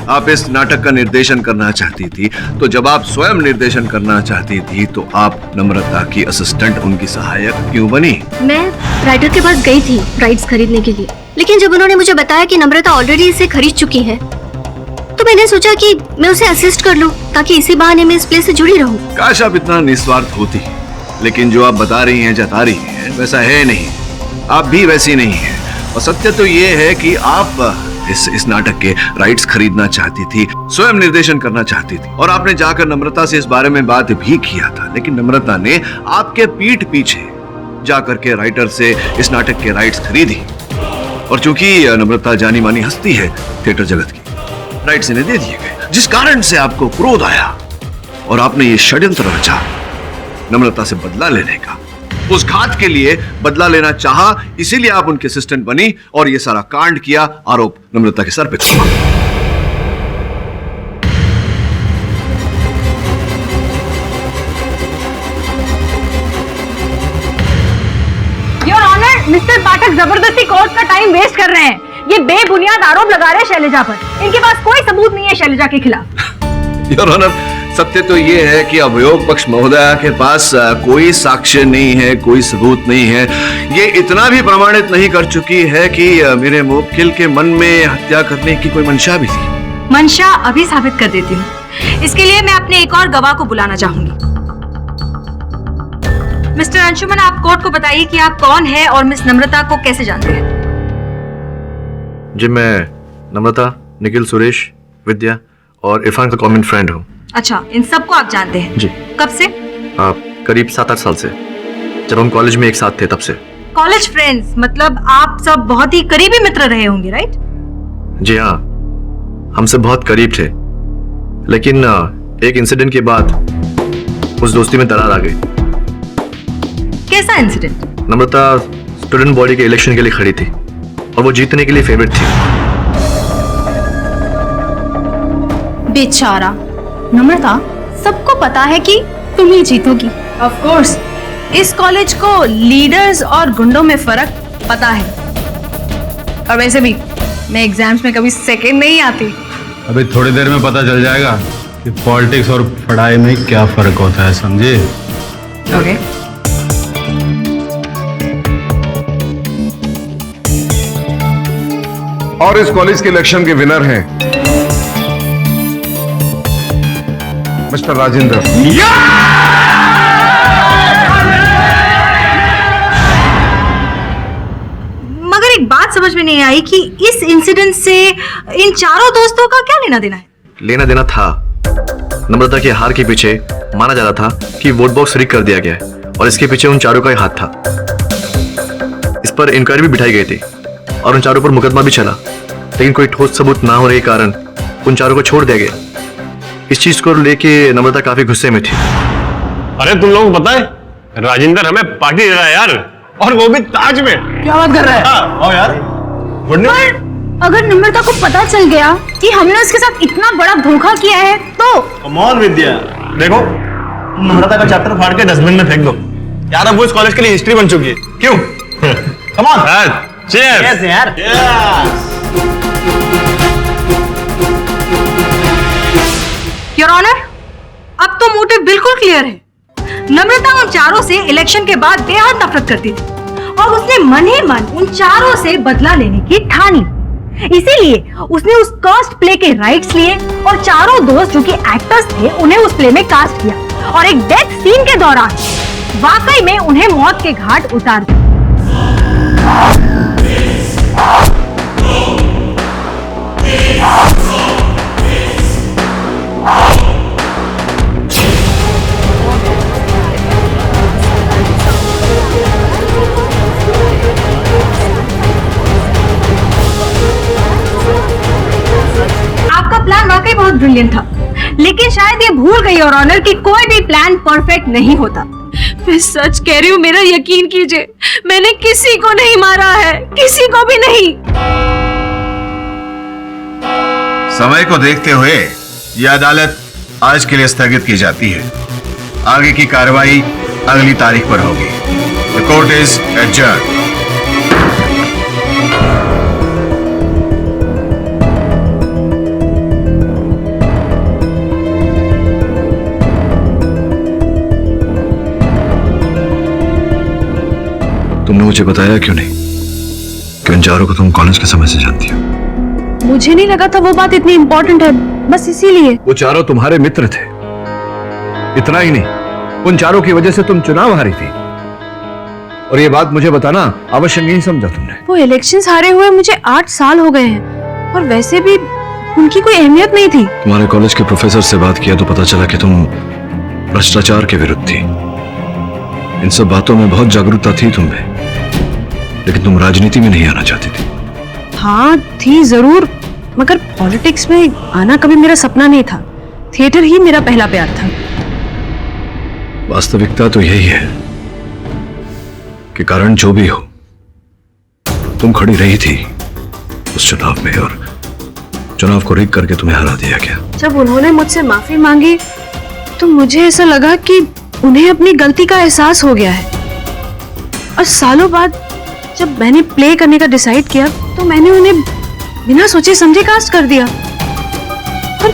आप इस नाटक का निर्देशन करना चाहती थी, तो जब आप स्वयं निर्देशन करना चाहती थी तो आप नम्रता की असिस्टेंट, उनकी सहायक क्यों बनी? मैं राइटर के पास गई थी राइट्स खरीदने के लिए, लेकिन जब उन्होंने मुझे बताया कि नम्रता ऑलरेडी इसे खरीद चुकी है तो मैंने सोचा कि मैं उसे असिस्ट कर लूं, ताकि इसी बहाने में इस प्ले से जुड़ी रहूं। काश आप इतना निस्वार्थ होती, लेकिन जो आप बता रही हैं, जता रही हैं, वैसा है नहीं। आप भी वैसी नहीं है। और सत्य तो ये है कि आप इस नाटक के राइट्स खरीदना चाहती थी, स्वयं निर्देशन करना चाहती थी, और आपने जाकर नम्रता से इस बारे में बात भी किया था। लेकिन नम्रता ने आपके पीठ पीछे जाकर के राइटर से इस नाटक के राइट्स खरीदी, और चूंकि नम्रता जानी मानी हस्ती है थिएटर जगत की, राइट्स इन्हें दे दिए गए, जिस कारण से आपको क्रोध आया और आपने ये षड्यंत्र रचा नम्रता से बदला लेने का। उस घात के लिए बदला लेना चाहा, इसीलिए आप उनके असिस्टेंट बनी और ये सारा कांड किया। आरोप नम्रता के सर पे थोपा। योर ऑनर, मिस्टर पाठक जबरदस्ती कोर्ट का टाइम वेस्ट कर रहे हैं। ये बेबुनियाद आरोप लगा रहे हैं शैलजा पर। इनके पास कोई सबूत नहीं है शैलजा के खिलाफ। योर ऑनर, सत्य तो ये है कि अभियोग पक्ष महोदया के पास कोई साक्ष्य नहीं है, कोई सबूत नहीं है। ये इतना भी प्रमाणित नहीं कर चुकी है कि मेरे मुवक्किल के मन में हत्या करने की कोई मंशा भी थी। मंशा अभी साबित कर देती हूँ। इसके लिए मैं अपने एक और गवाह को बुलाना चाहूंगी। मिस्टर अंशुमन, आप कोर्ट को बताइए कि आप कौन है और मिस नम्रता को कैसे जानते हैं। जी, मैं नम्रता, निखिल, सुरेश, विद्या और इरफान का कॉमन फ्रेंड हूँ। अच्छा, इन सबको आप जानते हैं? जी। कब से? करीब 7-8 साल से, जब हम कॉलेज में एक साथ थे तब से। कॉलेज फ्रेंड्स, मतलब आप सब बहुत ही करीबी मित्र रहे होंगे, राइट? जी हाँ, हम सब बहुत करीब थे, लेकिन एक इंसिडेंट के बाद उस दोस्ती में दरार आ गई। कैसा इंसिडेंट? नम्रता स्टूडेंट बॉडी के इलेक्शन के लिए खड़ी थी और वो जीतने के लिए फेवरेट थी। बेचारा नम्रता, सबको पता है कि तुम ही जीतोगी। ऑफ कोर्स, इस कॉलेज को लीडर्स और गुंडों में फर्क पता है। और वैसे भी मैं एग्जाम्स में कभी सेकंड नहीं आती। अभी थोड़ी देर में पता चल जाएगा कि पॉलिटिक्स और पढ़ाई में क्या फर्क होता है, समझे? ओके। और इस कॉलेज के इलेक्शन के विनर हैं मिस्टर राजेंद्र। मगर एक बात समझ में नहीं आई कि इस इंसिडेंट से इन चारों दोस्तों का क्या लेना देना है? लेना देना था, नम्रता के हार के पीछे माना जा रहा था कि वोट बॉक्स रीक कर दिया गया है और इसके पीछे उन चारों का ही हाथ था। इस पर इंक्वायरी भी बिठाई गई थी और उन चारों पर मुकदमा भी चला, लेकिन कोई ठोस सबूत ना होने के कारण उन चारों को छोड़ दिया गया। इस चीज को लेके नम्रता काफी गुस्से में थी। अरे तुम लोगों को पता है, राजेंद्र हमें पार्टी दे रहा है यार, और वो भी ताज में। क्या बात कर रहा है? हाँ यार। पर अगर नम्रता को पता चल गया कि हमने उसके साथ इतना बड़ा धोखा किया है तो? कमाल विद्या, देखो नम्रता का चैप्टर फाड़ के डस्टबिन में फेंक दो यार। अब वो इस कॉलेज के लिए हिस्ट्री बन चुकी है। क्यों? कम ऑन, चीयर्स यार। योर ऑनर, अब तो मोटिव बिल्कुल क्लियर है। नम्रता उन चारों से इलेक्शन के बाद बेहद नफरत करती थी और उसने मन ही मन उन चारों से बदला लेने की ठानी। इसीलिए उसने उस कास्ट प्ले के राइट्स लिए और चारों दोस्त जो कि एक्टर्स थे उन्हें उस प्ले में कास्ट किया और एक डेथ सीन के दौरान वाकई में उन्हें मौत के घाट उतार दिया। आपका प्लान वाकई बहुत ब्रिलियंट था, लेकिन शायद ये भूल गई योर ऑनर कि कोई भी प्लान परफेक्ट नहीं होता। मैं सच कह रही हूँ, मेरा यकीन कीजिए, मैंने किसी को नहीं मारा है, किसी को भी नहीं। समय को देखते हुए यह अदालत आज के लिए स्थगित की जाती है। आगे की कार्रवाई अगली तारीख पर होगी। The court is adjourned. तुमने मुझे बताया क्यों नहीं कि उन चारों को तुम कॉलेज के समय से जानती हो? मुझे नहीं लगा था वो बात इतनी इंपॉर्टेंट है, बस इसीलिए। वो चारों तुम्हारे मित्र थे। इतना ही नहीं, उन चारों की वजह से तुम चुनाव हारी थी, और ये बात मुझे बताना आवश्यक नहीं समझा तुमने। वो इलेक्शंस हारे हुए मुझे 8 साल हो गए हैं, और वैसे भी उनकी कोई अहमियत नहीं थी। तुम्हारे कॉलेज के प्रोफेसर से बात किया तो पता चला कि तुम भ्रष्टाचार के विरुद्ध थी। इन सब बातों में बहुत जागरूकता थी तुम्हें, लेकिन तुम राजनीति में नहीं आना चाहती थी। हाँ थी जरूर, मगर पॉलिटिक्स में आना कभी मेरा सपना नहीं था। थिएटर ही मेरा पहला प्यार था। वास्तविकता तो यही है कि कारण जो भी हो, तुम खड़ी रही थी उस चुनाव में, और चुनाव को रिग करके तुम्हें हरा दिया गया। जब उन्होंने मुझसे माफी मांगी तो मुझे ऐसा लगा कि उन्हें अपनी गलती का एहसास हो गया है। और सालों बाद जब मैंने प्ले करने का डिसाइड किया तो मैंने उन्हें बिना सोचे समझे कास्ट कर दिया। पर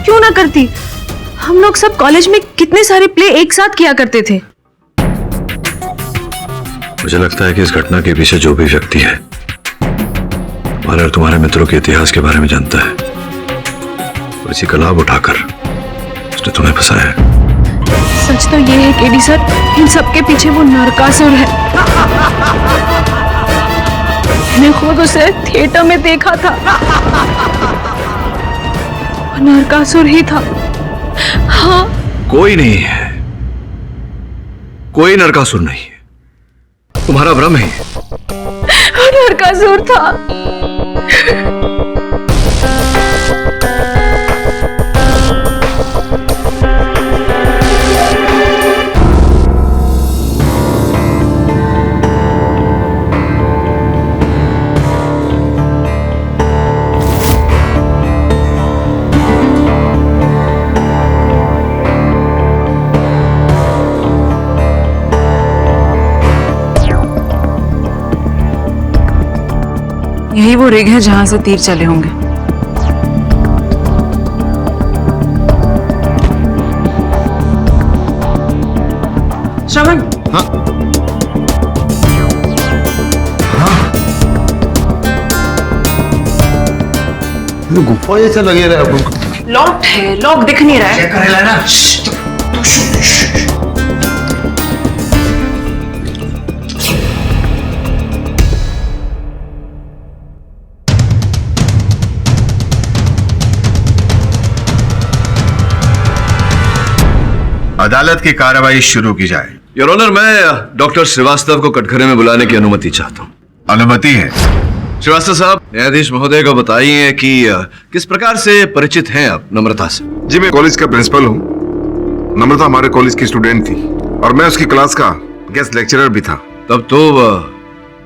क्यों ना करती, हम लोग सब कॉलेज में कितने सारे प्ले एक साथ किया करते थे। मुझे लगता है कि इस घटना के पीछे जो भी व्यक्ति है, तुम्हारे और तुम्हारे मित्रों के इतिहास के बारे में जानता है, और इसी का लाभ उठाकर उसने तुम्हें फंसाया है। सच तो ये है केडी सर, इन सब के पीछे वो नरकासुर है। मैंने खुद उसे थिएटर में देखा था, वो नरकासुर ही था। हाँ, कोई नहीं है, कोई नरकासुर नहीं है, तुम्हारा भ्रम है। वो नरकासुर था। यही वो रिग है जहां से तीर चले होंगे। श्रवण। हाँ। गुफा जैसा लगे रहा है। लॉक है, लॉक दिख नहीं रहा है। चेक करेला ना। अदालत की कार्रवाई शुरू की जाए। योर ऑनर, मैं डॉक्टर श्रीवास्तव को कटघरे में बुलाने की अनुमति चाहता हूँ। अनुमति है। श्रीवास्तव साहब, न्यायाधीश महोदय को बताइए कि किस प्रकार से परिचित हैं आप नम्रता से? जी, मैं कॉलेज का प्रिंसिपल हूँ। नम्रता हमारे कॉलेज की स्टूडेंट थी और मैं उसकी क्लास का गेस्ट लेक्चरर भी था। तब तो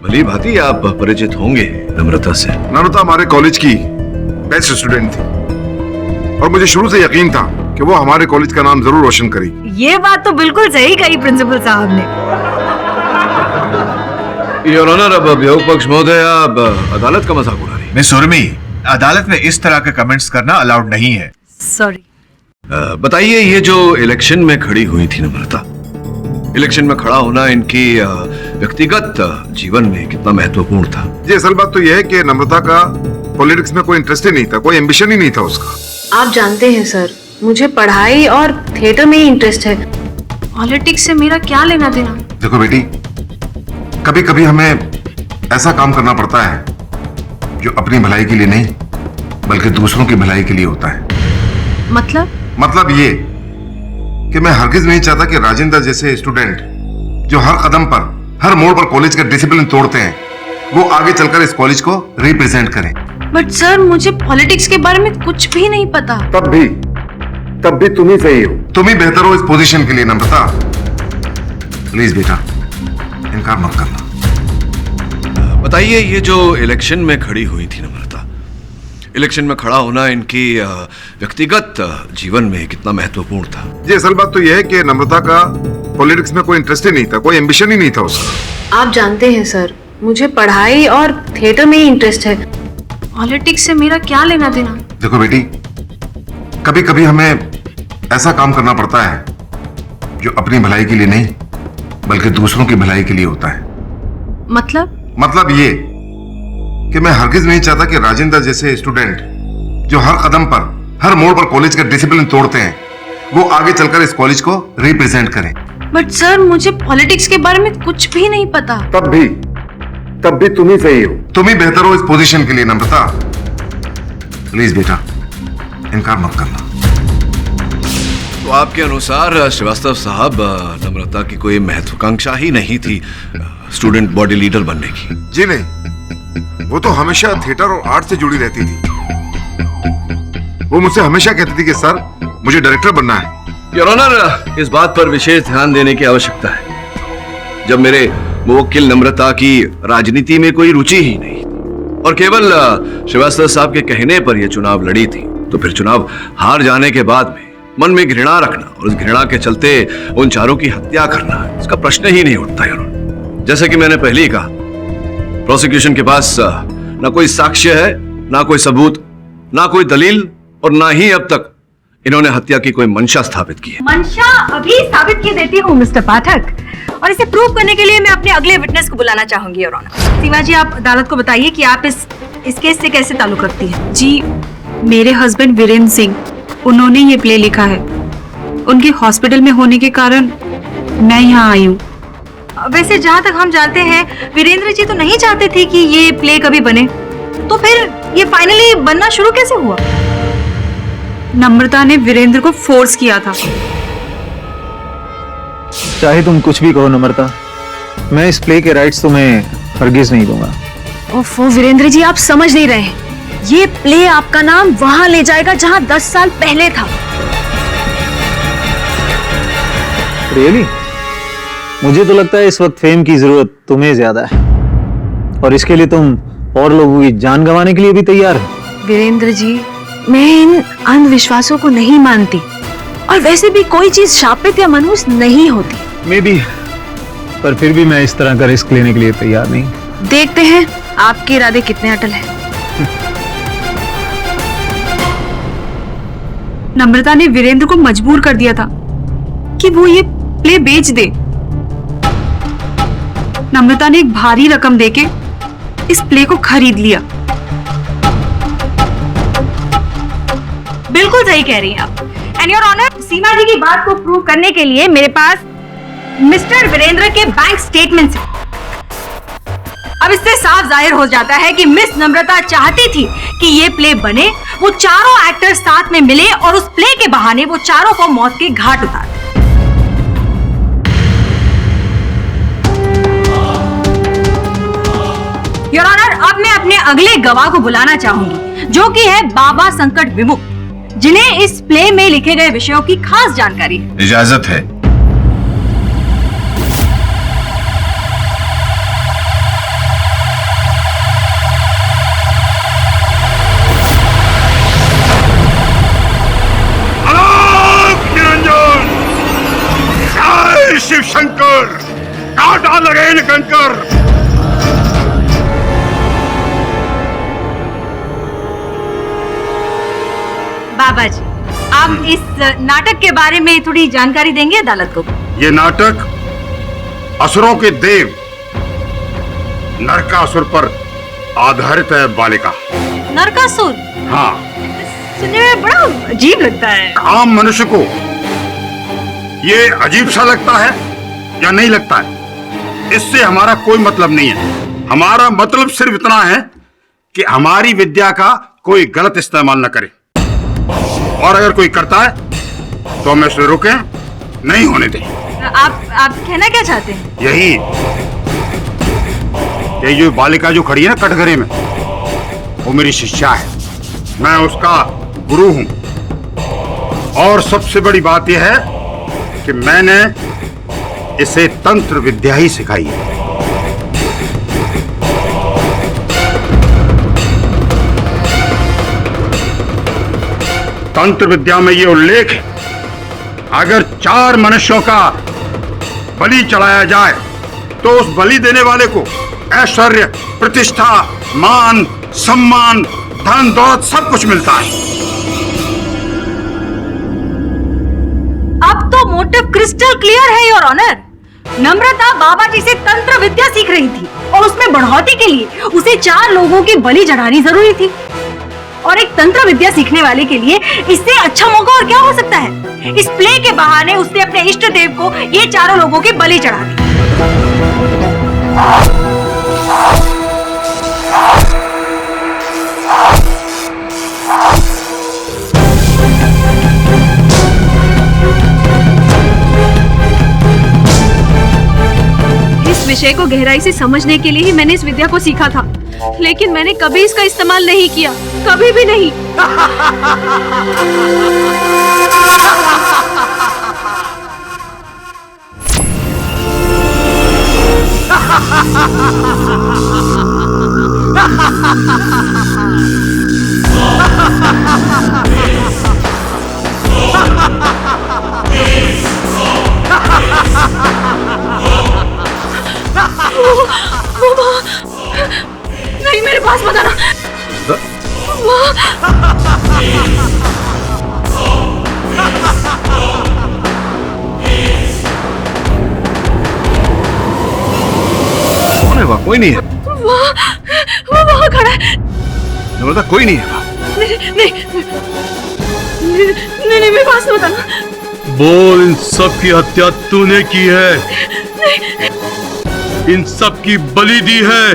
भली भांति आप परिचित होंगे नम्रता से। नम्रता हमारे कॉलेज की बेस्ट स्टूडेंट थी और मुझे शुरू से यकीन था कि वो हमारे कॉलेज का नाम जरूर रोशन करेगी। ये बात तो बिल्कुल सही कही प्रिंसिपल साहब ने। योर ऑनर, अब अभियोग पक्ष महोदय आप अदालत का मजाक उड़ा रही। मिस उर्मी, अदालत में इस तरह के कमेंट्स करना अलाउड नहीं है। सॉरी। बताइए, ये जो इलेक्शन में खड़ी हुई थी नम्रता, इलेक्शन में खड़ा होना इनकी व्यक्तिगत जीवन में कितना महत्वपूर्ण था? जी, असल बात तो यह है कि नम्रता का पॉलिटिक्स में कोई इंटरेस्ट ही नहीं था, कोई एम्बिशन ही नहीं था उसका। आप जानते हैं सर, मुझे पढ़ाई और थिएटर में ही इंटरेस्ट है। पॉलिटिक्स से मेरा क्या लेना देना? देखो बेटी, कभी कभी हमें ऐसा काम करना पड़ता है जो अपनी भलाई के लिए नहीं बल्कि दूसरों की भलाई के लिए होता है। मतलब ये कि मैं हरगिज नहीं चाहता कि राजेंद्र जैसे स्टूडेंट जो हर कदम पर, हर मोड़ पर कॉलेज का डिसिप्लिन तोड़ते हैं, वो आगे चलकर इस कॉलेज को रिप्रेजेंट करें। बट सर, मुझे पॉलिटिक्स के बारे में कुछ भी नहीं पता। तब भी तुम ही सही हो, तुम ही बेहतर हो इस पोजीशन के लिए। नम्रता, प्लीज बेटा, इनकार मत करना। बताइए, ये जो इलेक्शन में खड़ी हुई थी नम्रता, इलेक्शन में खड़ा होना इनकी व्यक्तिगत जीवन में कितना महत्वपूर्ण था? जी, असल बात तो यह है कि नम्रता का पॉलिटिक्स में कोई इंटरेस्ट ही नहीं था, कोई एम्बिशन ही नहीं था उसका। आप जानते हैं सर, मुझे पढ़ाई और थिएटर में ही इंटरेस्ट है। पॉलिटिक्स से मेरा क्या लेना देना? देखो बेटी, कभी कभी हमें ऐसा काम करना पड़ता है जो अपनी भलाई के लिए नहीं बल्कि दूसरों की भलाई के लिए होता है। मतलब ये कि मैं हरगिज नहीं चाहता कि राजेंद्र जैसे स्टूडेंट जो हर कदम पर, हर मोड़ पर कॉलेज का डिसिप्लिन तोड़ते हैं, वो आगे चलकर इस कॉलेज को रिप्रेजेंट करें। बट सर, मुझे पॉलिटिक्स के बारे में कुछ भी नहीं पता। तब भी तुम ही सही हो, तुम ही बेहतर हो इस पोजीशन के लिए। नम्रता, प्लीज बेटा, इनकार मत करना। तो आपके अनुसार श्रीवास्तव साहब, नम्रता की कोई महत्वाकांक्षा ही नहीं थी स्टूडेंट बॉडी लीडर बनने की? जी नहीं, वो तो हमेशा थिएटर और आर्ट से जुड़ी रहती थी। वो मुझसे हमेशा कहती थी कि सर, मुझे डायरेक्टर बनना है। योर ऑनर, इस बात पर विशेष ध्यान देने की आवश्यकता है। जब मेरे मुवक्किल नम्रता की राजनीति में कोई रुचि ही नहीं थी और केवल श्रीवास्तव साहब के कहने पर यह चुनाव लड़ी थी, तो फिर चुनाव हार जाने के बाद में मन में घृणा रखना और उस घृणा के चलते उन चारों की हत्या करना, इसका प्रश्न ही नहीं उठता। योर ऑनर, जैसे कि मैंने पहले ही कहा, प्रोसिक्यूशन के पास ना कोई साक्ष्य है, ना कोई सबूत, ना कोई दलील और ना ही अब तक इन्होंने हत्या की कोई मंशा स्थापित की है। मंशा अभी साबित की देती हूँ मिस्टर पाठक, और इसे प्रूव करने के लिए मैं अपने अगले विटनेस को बुलाना चाहूंगी। योर ऑनर, सीमा जी, आप अदालत को बताइए कि आप इस केस से कैसे ताल्लुक रखती हैं। जी, मेरे हस्बैंड वीरेंद्र सिंह, उन्होंने ये प्ले लिखा है। उनके हॉस्पिटल में होने के कारण मैं यहाँ आई हूँ। वैसे जहाँ तक हम जानते हैं, वीरेंद्र जी तो नहीं चाहते थे कि ये प्ले कभी बने, तो फिर ये फाइनली बनना शुरू कैसे हुआ? नम्रता ने वीरेंद्र को फोर्स किया था। चाहे तुम कुछ भी कहो नम्रता, मैं इस प्ले के राइट्स तुम्हें हरगिज नहीं दूंगा। ओफो वीरेंद्र जी, आप समझ नहीं रहे हैं। ये प्ले आपका नाम वहां ले जाएगा जहां 10 साल पहले था। रियली? मुझे तो लगता है इस वक्त फेम की जरूरत तुम्हें ज्यादा है, और इसके लिए तुम और लोगों की जान गंवाने के लिए भी तैयार हो। वीरेंद्र जी, मैं इन अंधविश्वासों को नहीं मानती, और वैसे भी कोई चीज शापित या मनहूस नहीं होती। मे बी, पर फिर भी मैं इस तरह का रिस्क लेने के लिए तैयार नहीं। देखते हैं आपके इरादे कितने अटल हैं। नम्रता ने वीरेंद्र को मजबूर कर दिया था कि वो ये प्ले बेच दे। नम्रता ने एक भारी रकम देके इस प्ले को खरीद लिया। बिल्कुल सही कह रही हैं आप। एंड योर ऑनर, सीमा जी की बात को प्रूव करने के लिए मेरे पास मिस्टर वीरेंद्र के बैंक स्टेटमेंट्स हैं। अब इससे साफ जाहिर हो जाता है कि मिस नम्रता चाहती थी कि ये प्ले बने, वो चारों एक्टर्स साथ में मिले और उस प्ले के बहाने वो चारों को मौत के घाट उतार। योर ऑनर, अब मैं अपने अगले गवाह को बुलाना चाहूंगी, जो कि है बाबा संकट विमुक्त, जिन्हें इस प्ले में लिखे गए विषयों की खास जानकारी है। इजाजत है। शिव शंकर, काटा लगे इन कंकर। बाबा जी, आप इस नाटक के बारे में थोड़ी जानकारी देंगे अदालत को? ये नाटक असुरों के देव नरकासुर पर आधारित है बालिका। नरकासुर? हाँ। सुनने में बड़ा अजीब लगता है। आम मनुष्य को ये अजीब सा लगता है या नहीं लगता है, इससे हमारा कोई मतलब नहीं है। हमारा मतलब सिर्फ इतना है कि हमारी विद्या का कोई गलत इस्तेमाल न करे, और अगर कोई करता है तो हम इसे रोकें, नहीं होने दें। आप कहना क्या चाहते हैं? यही, ये जो बालिका जो खड़ी है ना कटघरे में, वो मेरी शिष्या है, मैं उसका गुरु हूं। और सबसे बड़ी बात यह है कि मैंने इसे तंत्र विद्या ही सिखाई है। तंत्र विद्या में यह उल्लेख है, अगर 4 मनुष्यों का बलि चढ़ाया जाए तो उस बलि देने वाले को ऐश्वर्य, प्रतिष्ठा, मान, सम्मान, धन दौलत सब कुछ मिलता है। अब तो मोटिव क्रिस्टल क्लियर है योर ऑनर। नम्रता बाबा जी से तंत्र विद्या सीख रही थी और उसमें बढ़ोतरी के लिए उसे 4 लोगों की बलि चढ़ानी जरूरी थी। और एक तंत्र विद्या सीखने वाले के लिए इससे अच्छा मौका और क्या हो सकता है। इस प्ले के बहाने उसने अपने इष्ट देव को ये 4 लोगों की बलि चढ़ा दी। इस विषय को गहराई से समझने के लिए ही मैंने इस विद्या को सीखा था, लेकिन मैंने कभी इसका इस्तेमाल नहीं किया, कभी भी नहीं। नहीं, मेरे पास मत आना। कौन है वहाँ? कोई नहीं है। वो वहाँ खड़ा है। नम्रता, कोई नहीं है वहाँ। नहीं, मेरे पास मत आना। बोल, इन सब की हत्या तूने की है? नहीं। इन सब की बलि दी है?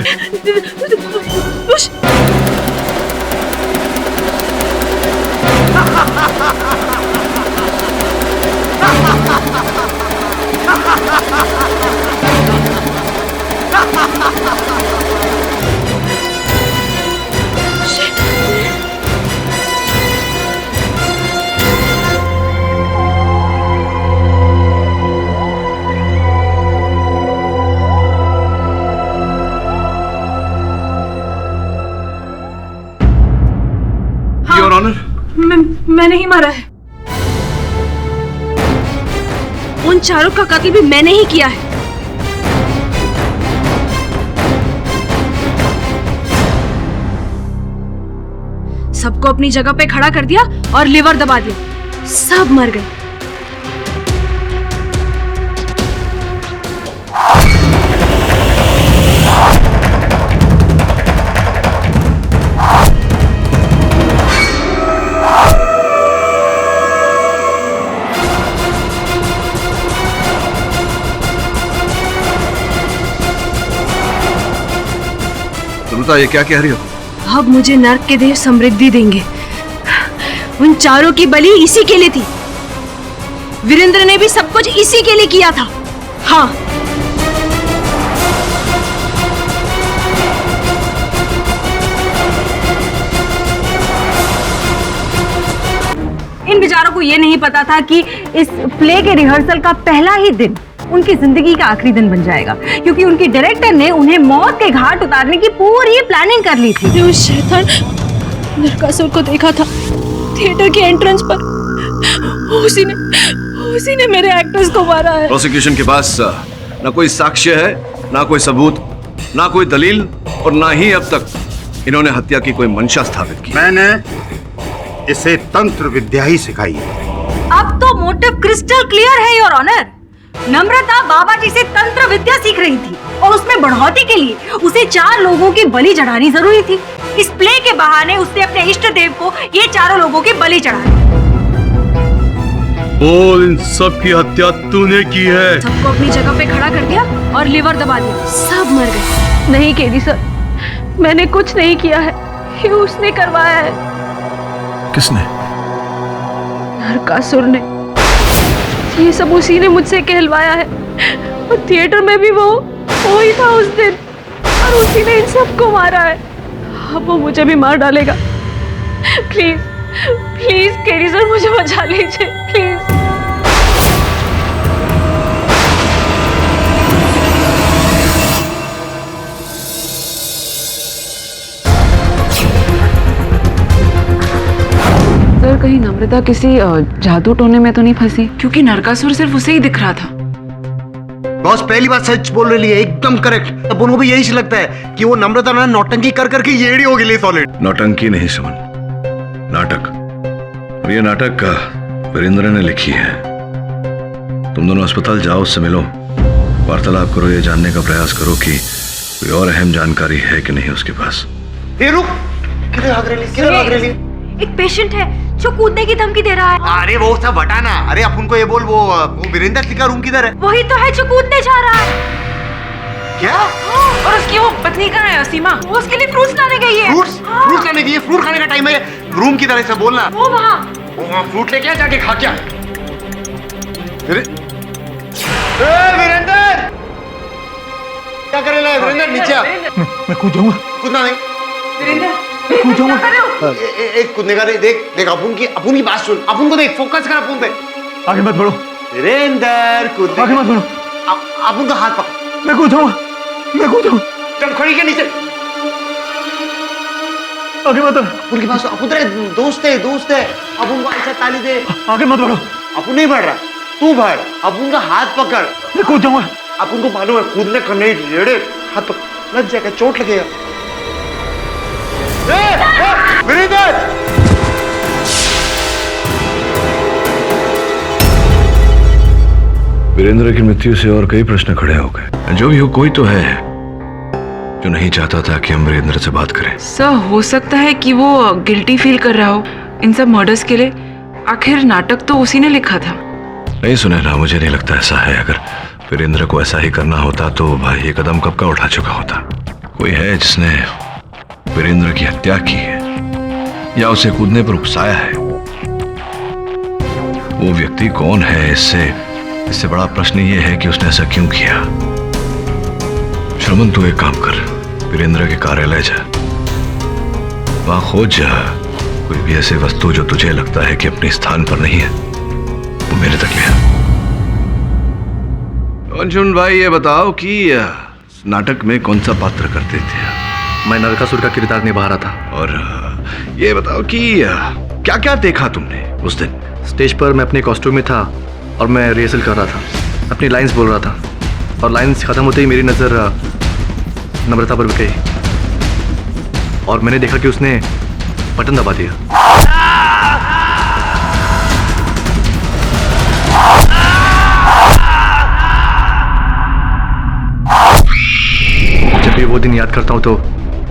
योर ऑनर, मैं नहीं मारा है। उन 4 का कत्ल भी मैंने ही किया है। सबको अपनी जगह पे खड़ा कर दिया और लिवर दबा दिया, सब मर गए। ये क्या कह रही हो? अब मुझे नर्क के देव समृद्धि देंगे। उन 4 की बलि इसी के लिए थी। वीरेंद्र ने भी सब कुछ इसी के लिए किया था। हाँ, इन बेचारों को ये नहीं पता था कि इस प्ले के रिहर्सल का पहला ही दिन उनकी जिंदगी का आखिरी दिन बन जाएगा, क्योंकि उनकी डायरेक्टर ने उन्हें मौत के घाट उतारने की पूरी प्लानिंग कर ली थी। उस शैतान नरकासुर को देखा था थिएटर के एंट्रेंस पर। उसी ने मेरे एक्टर्स को मारा है। प्रोसिक्यूशन के पास ना कोई साक्ष्य है, ना कोई सबूत, ना कोई दलील, और ना ही अब तक इन्होंने हत्या की कोई मंशा स्थापित की। मैंने इसे तंत्र विद्या ही सिखाई है। अब तो मोटिव क्रिस्टल क्लियर है योर ऑनर। नम्रता बाबा जी से तंत्र विद्या सीख रही थी और उसमें बढ़ोतरी के लिए उसे 4 लोगों की बलि चढ़ानी जरूरी थी। इस प्ले के बहाने उसने अपने इष्ट देव को ये 4 लोगों की बलि चढ़ाई। बोल, इन सब की हत्या तूने की है। सबको अपनी जगह पे खड़ा कर दिया और लिवर दबा दिया, सब मर गए। नहीं केडी सर, मैंने कुछ नहीं किया है, ये उसने करवाया है। किसने? नरकासुर ने। ये सब उसी ने मुझसे कहलवाया है। और थिएटर में भी वो ही था उस दिन, और उसी ने इन सबको मारा है। अब वो मुझे भी मार डालेगा। प्लीज प्लीज केडी सर, मुझे बचा लीजिए प्लीज। सर, कहीं नम्रता किसी जादू टोने में तो नहीं फंसी? क्योंकि नरकासुर सिर्फ उसे ही दिख रहा था। बॉस पहली बात सच बोल रही है, एकदम करेक्ट। अब उनको भी यही लगता है कि वो नम्रता ना नौटंकी कर करके येड़ी हो गई सॉलिड। नौटंकी नहीं सुमन, नाटक। और ये नाटक वीरेंद्र ने लिखी है। तुम दोनों अस्पताल जाओ, उससे मिलो, वार्तालाप करो, ये जानने का प्रयास करो कि कोई और अहम जानकारी है कि नहीं उसके पास। रुक, किधर भाग रही है? एक पेशेंट है जो कूदने की धमकी दे रहा है। अरे वो सब हटाना। अरे अपन को ये बोल, वो वीरेंद्र सिंह का रूम किधर है? वही तो है जो कूदने जा रहा है। क्या? और उसकी वो पत्नी कहाँ है? सीमा, वो उसके लिए फ्रूट्स लाने गई है। फ्रूट्स लाने गई है? फ्रूट खाने का टाइम है। रूम की तरह से बोलना। वो वहाँ फ्रूट लेके जाके खा क्या? वीरेंद्र क्या करे ला? वीरेंद्र नीचे आ। मैं कूद जाऊंगा। कूदना नहीं। कूद जाऊंगा। एक कूदने का नहीं। देख अपन की बात सुन। अपन को देख, फोकस कर अपन पे। आगे मत बढ़ो वीरेंद्र, कूदने आगे मत बढ़ो। अपन को हाथ पकड़। मैं कूद जाऊंगा। चल खड़ी के नीचे। आगे मत बढ़ो। उनके पास अपन तेरे दोस्त है। अपन को ऐसा ताली दे। आगे मत बढ़ो। अपन नहीं बढ़ रहा, तू बढ़। अपन का हाथ पकड़। मैं कूद जाऊंगा। अपन को मालूम है कूदने का नहीं, रेड़े हाथ पकड़, लग जाएगा, चोट लगेगा। वीरेंद्र! वीरेंद्र की मृत्यु से और कई प्रश्न खड़े हो गए। जो भी हो, कोई तो है जो नहीं चाहता था कि हम वीरेंद्र से बात करें। सर, हो सकता है कि वो गिल्टी फील कर रहा हो इन सब मर्डर्स के लिए। आखिर नाटक तो उसी ने लिखा था। नहीं सुनहरा, मुझे नहीं लगता ऐसा है। अगर वीरेंद्र को ऐसा ही करना होता तो भाई ये कदम कब का उठा चुका होता। कोई है जिसने वीरेंद्र की हत्या की है या उसे कूदने पर उकसाया है। वो व्यक्ति कौन है, इससे बड़ा प्रश्न ये है कि उसने ऐसा क्यों किया। श्रमन, तू एक काम कर, वीरेंद्र के कार्यालय जा, वहां खोज जा कोई भी ऐसी वस्तु जो तुझे लगता है कि अपने स्थान पर नहीं है, वो मेरे तक ले आ। अर्जुन भाई, ये बताओ कि नाटक में कौन सा पात्र करते थे? मैं नरकासुर का किरदार निभा रहा था। और ये बताओ कि क्या क्या देखा तुमने उस दिन? स्टेज पर मैं अपने कॉस्ट्यूम में था और मैं रिहर्सल कर रहा था, अपनी लाइंस बोल रहा था, और लाइंस खत्म होते ही मेरी नज़र नम्रता पर भी गई और मैंने देखा कि उसने बटन दबा दिया। जब भी वो दिन याद करता हूँ तो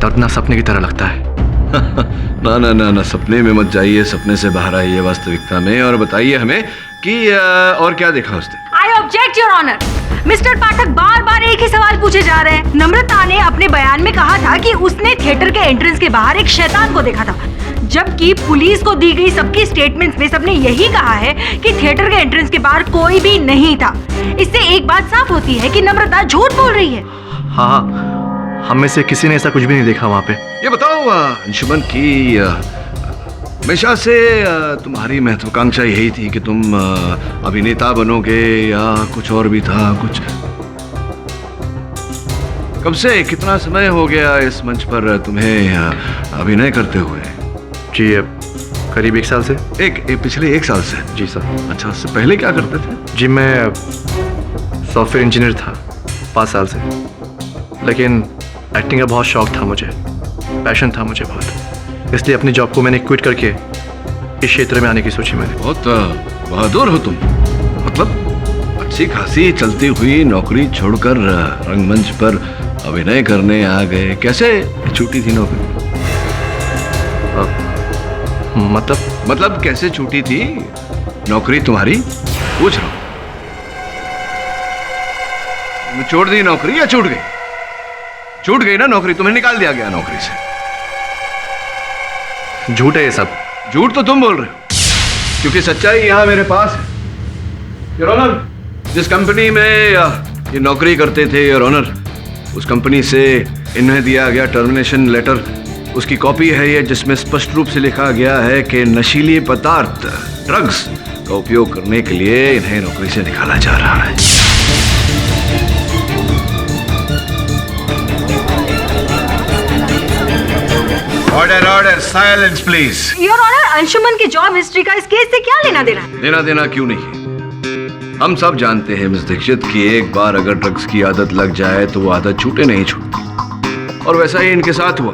दर्दनाक सपने की तरह लगता है। ना ना ना ना, सपने में मत जाइए, सपने से बाहर आइए वास्तविकता में और बताइए हमें कि और क्या देखा उसने। I object your honour. Mister Pathak बार बार एक ही सवाल पूछे जा रहे हैं। नम्रता ने अपने बयान में कहा था कि उसने थिएटर के एंट्रेंस के बाहर एक शैतान को देखा था, जबकि पुलिस को दी गई सबकी स्टेटमेंट्स में सबने यही कहा है कि थिएटर के एंट्रेंस के बाहर कोई भी नहीं था। इससे एक बात साफ होती है कि नम्रता झूठ बोल रही है। हाँ, हम में से किसी ने ऐसा कुछ भी नहीं देखा वहाँ पे। ये बताओ अंशुमन की हमेशा से तुम्हारी महत्वाकांक्षा यही थी कि तुम अभिनेता बनोगे या कुछ और भी था? कुछ कब से, कितना समय हो गया इस मंच पर तुम्हें अभिनय करते हुए? जी करीब 1 साल से। पिछले 1 साल से? जी सर। अच्छा, उससे पहले क्या करते थे? जी मैं सॉफ्टवेयर इंजीनियर था 5 साल से, लेकिन एक्टिंग का बहुत शौक था मुझे, पैशन था मुझे बहुत, इसलिए अपनी जॉब को मैंने क्विट करके इस क्षेत्र में आने की सोची मैंने। बहुत बहादुर हो तुम। मतलब अच्छी खासी चलती हुई नौकरी छोड़कर रंगमंच पर अभिनय करने आ गए। कैसे छूटी थी नौकरी? मतलब कैसे छूटी थी? नौकरी तुम्हारी? पूछ रहा हूं। छोड़ दी नौकरी या छूट गई? छूट गई ना नौकरी, तुम्हें निकाल दिया गया नौकरी से। झूठ है ये सब। झूठ तो तुम बोल रहे हो, क्योंकि सच्चाई यहां मेरे पास है। योर ऑनर, जिस कंपनी में ये नौकरी करते थे योर ऑनर, उस कंपनी से इन्हें दिया गया टर्मिनेशन लेटर, उसकी कॉपी है ये, जिसमें स्पष्ट रूप से लिखा गया है कि नशीली पदार्थ ड्रग्स का उपयोग करने के लिए इन्हें नौकरी से निकाला जा रहा है। Order order, silence please. Your honour, Anshuman की जॉब हिस्ट्री का इस केस से क्या लेना देना? लेना देना क्यों नहीं? हम सब जानते हैं मिस दीक्षित कि एक बार अगर ड्रग्स की आदत लग जाए तो वो आदत छूटे नहीं छूटती, और वैसा ही इनके साथ हुआ।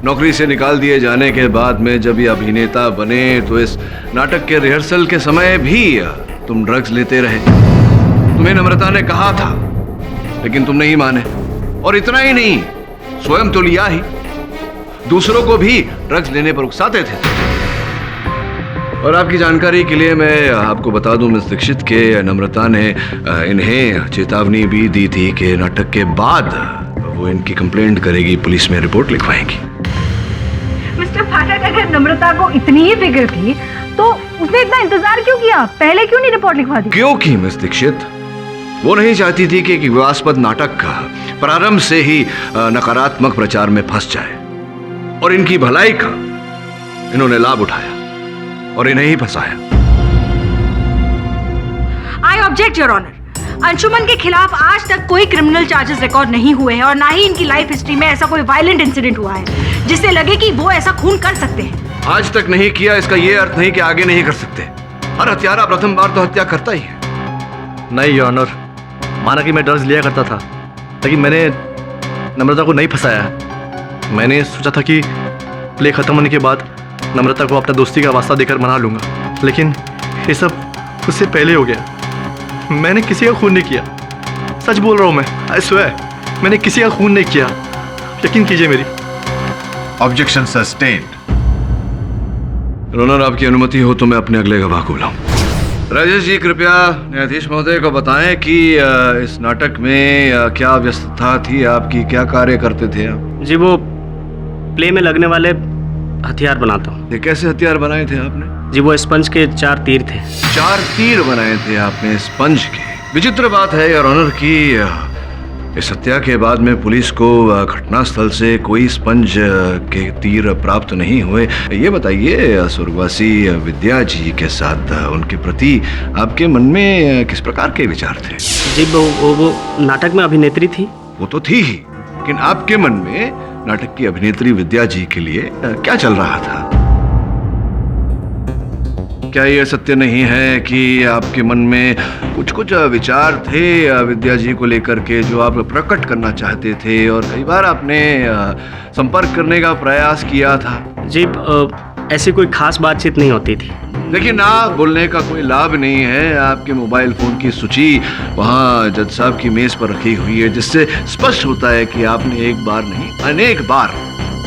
नौकरी से निकाल दिए जाने के बाद में जब ये अभिनेता बने तो इस नाटक के रिहर्सल के समय भी तुम ड्रग्स लेते रहे। तुम्हें नम्रता ने कहा था, लेकिन तुम नहीं माने। और इतना ही नहीं, स्वयं तो लिया ही, दूसरों को भी ड्रग्स लेने पर उकसाते थे। और आपकी जानकारी के लिए मैं आपको बता दूं मिस दीक्षित के नम्रता ने इन्हें चेतावनी भी दी थी कि नाटक के बाद वो इनकी कंप्लेंट करेगी, पुलिस में रिपोर्ट लिखवाएंगी। मिस्टर पाठक, अगर नम्रता को इतनी ही फिक्र थी तो उसने इतना इंतजार क्यों किया? पहले क्यों नहीं रिपोर्ट लिखवा दी? क्योंकि मिस दीक्षित वो नहीं चाहती थी कि विवादास्पद नाटक का प्रारंभ से ही नकारात्मक प्रचार में फंस जाए, और इनकी भलाई का इन्होंने लाभ उठाया और इन्हें ही फंसाया। I object your honour. Anshuman के खिलाफ आज तक कोई क्रिमिनल चार्जेस रिकॉर्ड नहीं हुए हैं, और ना ही इनकी लाइफ हिस्ट्री में ऐसा कोई वायलेंट इंसिडेंट हुआ है जिससे लगे कि वो ऐसा खून कर सकते हैं। आज तक नहीं किया, इसका ये अर्थ नहीं कि आगे नहीं कर सकते। हर हत्यारा प्रथम बार तो हत्या करता ही है। नहीं योर ऑनर, माना कि मैं ड्रग्स लिया करता था, लेकिन मैंने नम्रता को नहीं फंसाया। मैंने सोचा था कि प्ले खत्म होने के बाद नम्रता को अपना दोस्ती का वास्ता देकर मना लूंगा, लेकिन ये सब उससे पहले हो गया। मैंने किसी का खून नहीं किया, सच बोल रहा हूँ मैं, आई स्वेयर, मैंने किसी का खून नहीं किया, यकीन कीजिए मेरी। Objection sustained. ऑनर, आपकी अनुमति हो तो मैं अपने अगले गवाह को बुलाऊं। राजेश जी, कृपया न्यायाधीश महोदय को बताएं कि इस नाटक में क्या व्यस्तता थी आपकी, क्या कार्य करते थे आप? जी, वो प्ले में लगने वाले हथियार बनाता हूँ। कैसे हथियार बनाए थे आपने? जी, वो स्पंज के 4 तीर थे। 4 तीर बनाए थे आपने स्पंज के? विचित्र बात है योर ऑनर कि इस हत्या के बाद में पुलिस को घटनास्थल से कोई स्पंज के तीर प्राप्त नहीं हुए। ये बताइए, स्वर्गवासी विद्या जी के साथ उनके प्रति आपके मन में किस प्रकार के विचार थे? जी, वो नाटक में अभिनेत्री थी। वो तो थी ही, लेकिन आपके मन में नाटक की अभिनेत्री विद्या जी के लिए क्या चल रहा था? क्या यह सत्य नहीं है कि आपके मन में कुछ कुछ विचार थे विद्या जी को लेकर के जो आप प्रकट करना चाहते थे, और कई बार आपने संपर्क करने का प्रयास किया था? जी, ऐसी कोई खास बातचीत नहीं होती थी। देखिए, ना बोलने का कोई लाभ नहीं है। आपके मोबाइल फोन की सूची वहाँ जज साहब की मेज पर रखी हुई है, जिससे स्पष्ट होता है कि आपने एक बार नहीं अनेक बार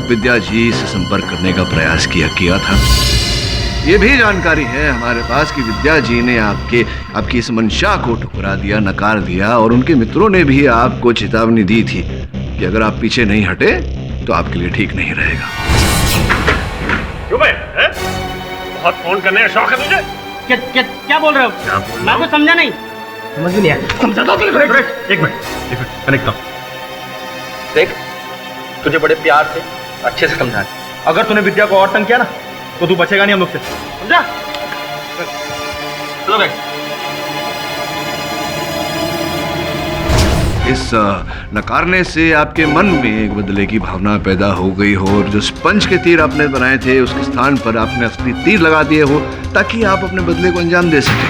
विद्या जी से संपर्क करने का प्रयास किया था। ये भी जानकारी है हमारे पास कि विद्या जी ने आपकी इस मंशा को ठुकरा दिया, नकार दिया, और उनके मित्रों ने भी आपको चेतावनी दी थी कि अगर आप पीछे नहीं हटे तो आपके लिए ठीक नहीं रहेगा। क्यों भाई, बहुत फोन करने का शौक है तुझे? क्या बोल रहे हो? मैं कुछ समझा नहीं। समझ भी नहीं आया। समझा दो। एक मिनट कनेक्ट करो। देख, तुझे बड़े प्यार से अच्छे से समझा, अगर तूने विद्या को और तंग किया ना तो तू बचेगा नहीं हम लोग से, समझा? चलो भाई। इस नकारने से आपके मन में एक बदले की भावना पैदा हो गई हो, और जो स्पंज के तीर आपने बनाए थे उसके स्थान पर आपने असली तीर लगा दिए हो, ताकि आप अपने बदले को अंजाम दे सकें।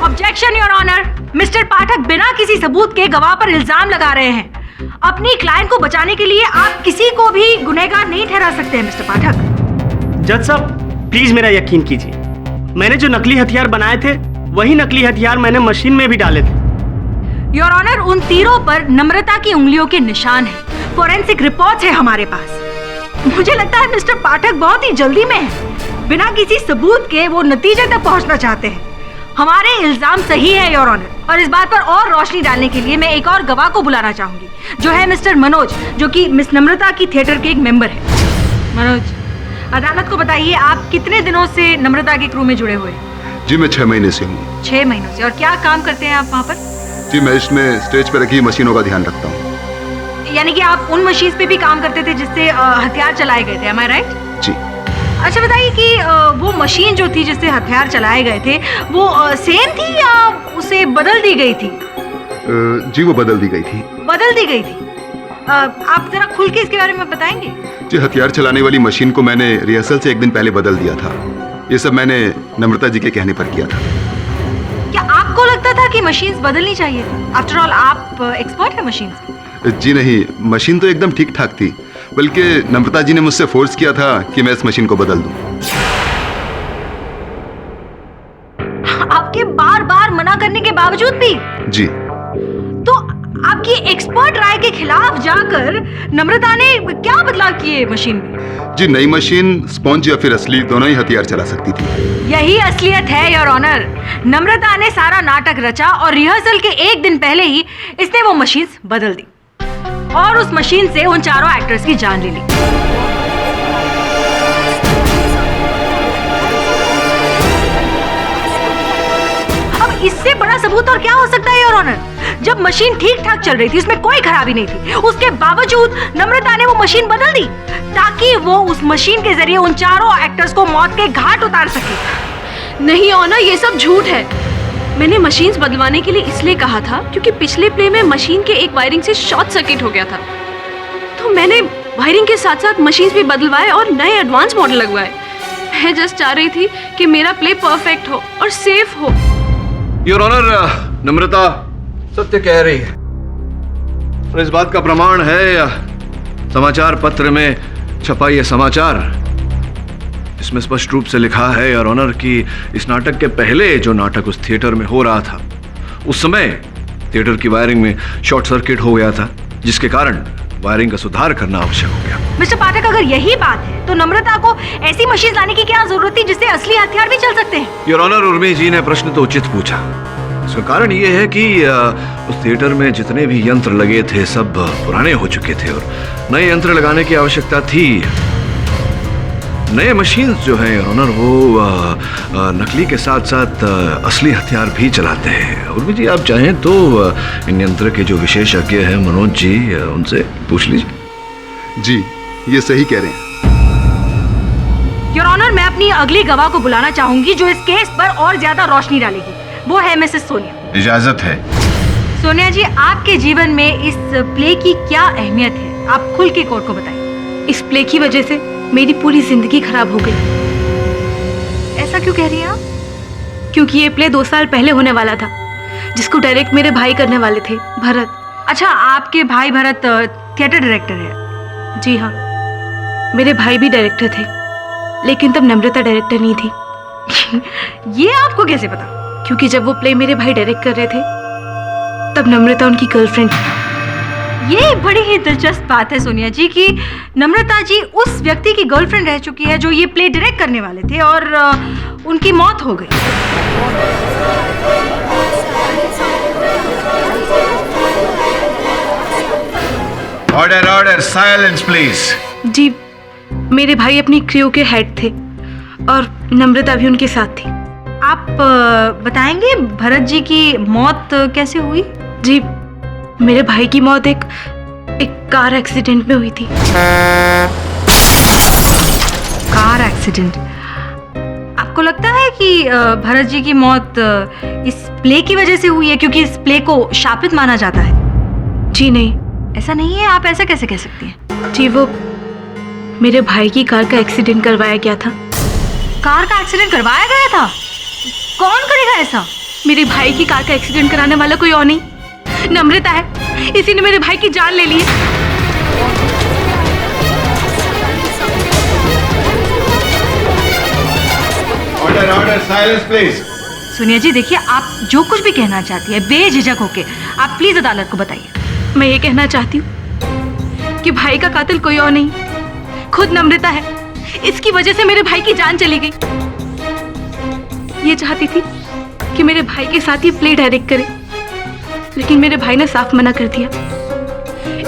Objection your honour. Mister Pathak बिना किसी सबूत के गवाह पर इल्जाम लगा रहे हैं। अपनी क्लाइंट को बचाने के लिए आप किसी को भी गुनहगार नहीं ठहरा सकते हैं मिस्टर पाठक। जज साहब, प्लीज मेरा यकीन कीजिए, मैंने जो नकली हथियार बनाए थे वही नकली हथियार मैंने मशीन में भी डाले थे। योर ऑनर, उन तीरों पर नम्रता की उंगलियों के निशान हैं। फोरेंसिक रिपोर्ट्स है हमारे पास। मुझे लगता है मिस्टर पाठक बहुत ही जल्दी में है। बिना किसी सबूत के वो नतीजे तक पहुंचना चाहते हैं। हमारे इल्जाम सही है योर ऑनर, और इस बात पर और रोशनी डालने के लिए मैं एक और गवाह को बुलाना चाहूंगी, जो है मिस्टर मनोज, जो कि मिस नम्रता की थिएटर के एक मेंबर है। मनोज, अदालत को बताइए, आप कितने दिनों से नम्रता के क्रू में जुड़े हुए हैं? जी मैं 6 महीने से हूँ। 6 महीनों से। और क्या काम करते हैं आप वहाँ पर? जी मैं इसमें स्टेज पर रखी मशीनों का ध्यान रखता हूँ। यानी कि आप उन मशीन पे भी काम करते थे जिससे हथियार चलाए गए थे, एम आई राइट? जी। अच्छा बताइए कि वो मशीन जो थी जिससे हथियार चलाए गए थे, वो सेम थी या उसे बदल दी गई थी? जी वो बदल दी गई थी। बदल दी गई थी। आप जरा खुल के इसके बारे में बताएंगे? जी हथियार चलाने वाली मशीन को मैंने रिहर्सल से एक दिन पहले बदल दिया था। ये सब मैंने नम्रता जी के कहने पर किया था। क्या आपको लगता था कि मशीन्स बदलनी चाहिए? आफ्टर ऑल आप एक्सपर्ट हैं मशीन्स के। जी नहीं, मशीन तो एकदम ठीक ठाक थी, बल्कि नम्रता जी ने मुझसे फोर्स किया था कि मैं इस मशीन को बदल दूं। आपके बार बार मना करने के बावजूद भी? जी। तो आपकी एक्सपर्ट राय के खिलाफ जाकर नम्रता ने क्या बदलाव किए मशीन में? जी नई मशीन स्पॉन्ज या फिर असली दोनों ही हथियार चला सकती थी। यही असलियत है योर ऑनर। नम्रता ने सारा नाटक रचा और रिहर्सल के एक दिन पहले ही इसने वो मशीन बदल दी और उस मशीन से उन चारों एक्टर्स की जान ले ली। अब इससे बड़ा सबूत और क्या हो सकता है योर ऑनर? जब मशीन ठीक ठाक चल रही थी, उसमें कोई खराबी नहीं थी, उसके बावजूद नम्रता ने वो मशीन बदल दी ताकि वो उस मशीन के जरिए उन चारों एक्टर्स को मौत के घाट उतार सके। नहीं ऑनर, ये सब झूठ है। मैंने मशीन्स बदलवाने के लिए इसलिए कहा था क्योंकि पिछले प्ले में मशीन के एक वायरिंग से शॉर्ट सर्किट हो गया था, तो मैंने वायरिंग के साथ साथ मशीन्स भी बदलवाए और नए एडवांस मॉडल लगवाए। मैं जस्ट चाह रही थी कि मेरा प्ले परफेक्ट हो और सेफ हो। योर ऑनर, नम्रता सत्य कह रही है और इस बात का प्रमाण है समाचार पत्र में छपा ये समाचार। इसमें स्पष्ट रूप से लिखा है योर ऑनर कि इस नाटक के पहले जो नाटक उस थिएटर में हो रहा था, उस समय थिएटर की वायरिंग में शॉर्ट सर्किट हो गया था, जिसके कारण वायरिंग का सुधार करना आवश्यक हो गया। मिस्टर पाठक, अगर यही बात है तो नम्रता को ऐसी मशीन लाने की क्या जरूरत थी जिससे असली हथियार भी चल सकते हैं? योर ऑनर, उर्मी जी ने प्रश्न तो उचित पूछा। इसका कारण ये है कि उस थिएटर में जितने भी यंत्र लगे थे सब पुराने हो चुके थे और नए यंत्र लगाने की आवश्यकता थी। नए मशीन्स जो हैं योर ऑनर, वो नकली के साथ साथ असली हथियार भी चलाते हैं। उर्मी जी, आप चाहें तो इन यंत्र के जो विशेषज्ञ हैं मनोज जी, उनसे पूछ लीजिए। जी ये सही कह रहे हैं योर ऑनर। मैं अपनी अगली गवाह को बुलाना चाहूंगी जो इस केस पर और ज्यादा रोशनी डालेगी। वो है मिसेस सोनिया। इजाजत है। सोनिया जी, आपके जीवन में इस प्ले की क्या अहमियत है? आप खुल के कोर्ट को बताइए। इस प्ले की वजह से मेरी पूरी जिंदगी खराब हो गई। ऐसा क्यों कह रही हैं आप? क्योंकि ये प्ले 2 साल पहले होने वाला था, जिसको डायरेक्ट मेरे भाई करने वाले थे, भरत। अच्छा, आपके भाई भरत थिएटर डायरेक्टर है? जी हाँ, मेरे भाई भी डायरेक्टर थे, लेकिन तब नम्रता डायरेक्टर नहीं थी। ये आपको कैसे पता? क्योंकि जब वो प्ले मेरे भाई डायरेक्ट कर रहे थे तब नम्रता उनकी गर्लफ्रेंड थी। ये बड़ी ही दिलचस्प बात है सोनिया जी कि नम्रता जी उस व्यक्ति की गर्लफ्रेंड रह चुकी है जो ये प्ले डायरेक्ट करने वाले थे और उनकी मौत हो गई। Order order, silence please. जी, मेरे भाई अपनी क्रू के हेड थे और नम्रता भी उनके साथ थी। आप बताएंगे भरत जी की मौत कैसे हुई? जी, मेरे भाई की मौत एक कार एक्सीडेंट में हुई थी। Car accident? आपको लगता है कि भरत जी की मौत इस प्ले की वजह से हुई है क्योंकि इस प्ले को शापित माना जाता है? जी नहीं, ऐसा नहीं है। आप ऐसा कैसे कह सकती हैं? जी, वो मेरे भाई की कार का एक्सीडेंट करवाया गया था। कार का एक्सीडेंट करवाया गया था? कौन करेगा ऐसा? मेरे भाई की कार का एक्सीडेंट कराने वाला कोई और नहीं, नम्रता है। इसी ने मेरे भाई की जान ले ली। Order order, silence please. Sonia ji देखिए, आप जो कुछ भी कहना चाहती है बेझिझक होके आप प्लीज अदालत को बताइए। मैं ये कहना चाहती हूँ कि भाई का कातिल कोई और नहीं, खुद नम्रता है। इसकी वजह से मेरे भाई की जान चली गई। ये चाहती थी कि मेरे भाई के साथ ही प्ले डायरेक्ट करे, लेकिन मेरे भाई ने साफ मना कर दिया।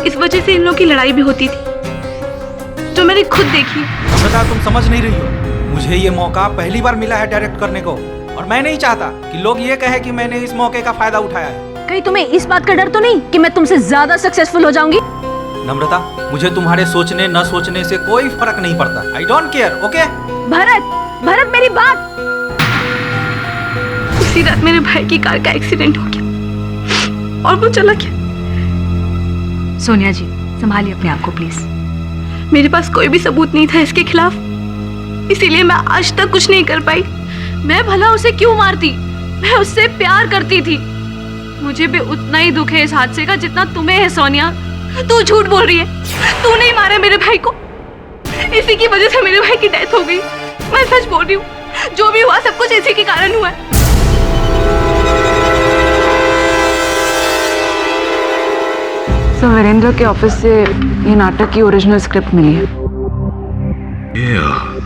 इस वजह से इन लोगों की लड़ाई भी होती थी, जो मैंने खुद देखी। नम्रता, तुम समझ नहीं रही हो। मुझे ये मौका पहली बार मिला है डायरेक्ट करने को, और मैं नहीं चाहता कि लोग ये कहे कि मैंने इस मौके का फायदा उठाया है। कहीं तुम्हें इस बात का डर तो नहीं कि मैं तुमसे ज्यादा सक्सेसफुल हो जाऊंगी? नम्रता, मुझे तुम्हारे सोचने न सोचने से कोई फर्क नहीं पड़ता। I don't care, okay? Bharat मेरी बात। उसी रात मेरे भाई की कार का एक्सीडेंट हो गया और वो चला गया। सोनिया जी संभालिए अपने आप को प्लीज। मेरे पास कोई भी सबूत नहीं था इसके खिलाफ, इसीलिए मैं आज तक कुछ नहीं कर पाई। मैं भला उसे क्यों मारती? मैं उससे प्यार करती थी। मुझे भी उतना ही दुख है इस हादसे का जितना तुम्हें है सोनिया। तू झूठ बोल रही है, तू नहीं मारा मेरे भाई को। इसी की वजह से मेरे भाई की डेथ हो गई। मैं सच बोल रही हूँ, जो भी हुआ सब कुछ इसी के कारण हुआ है। सर, वीरेंद्र के ऑफिस से ये नाटक की ओरिजिनल स्क्रिप्ट मिली है। ये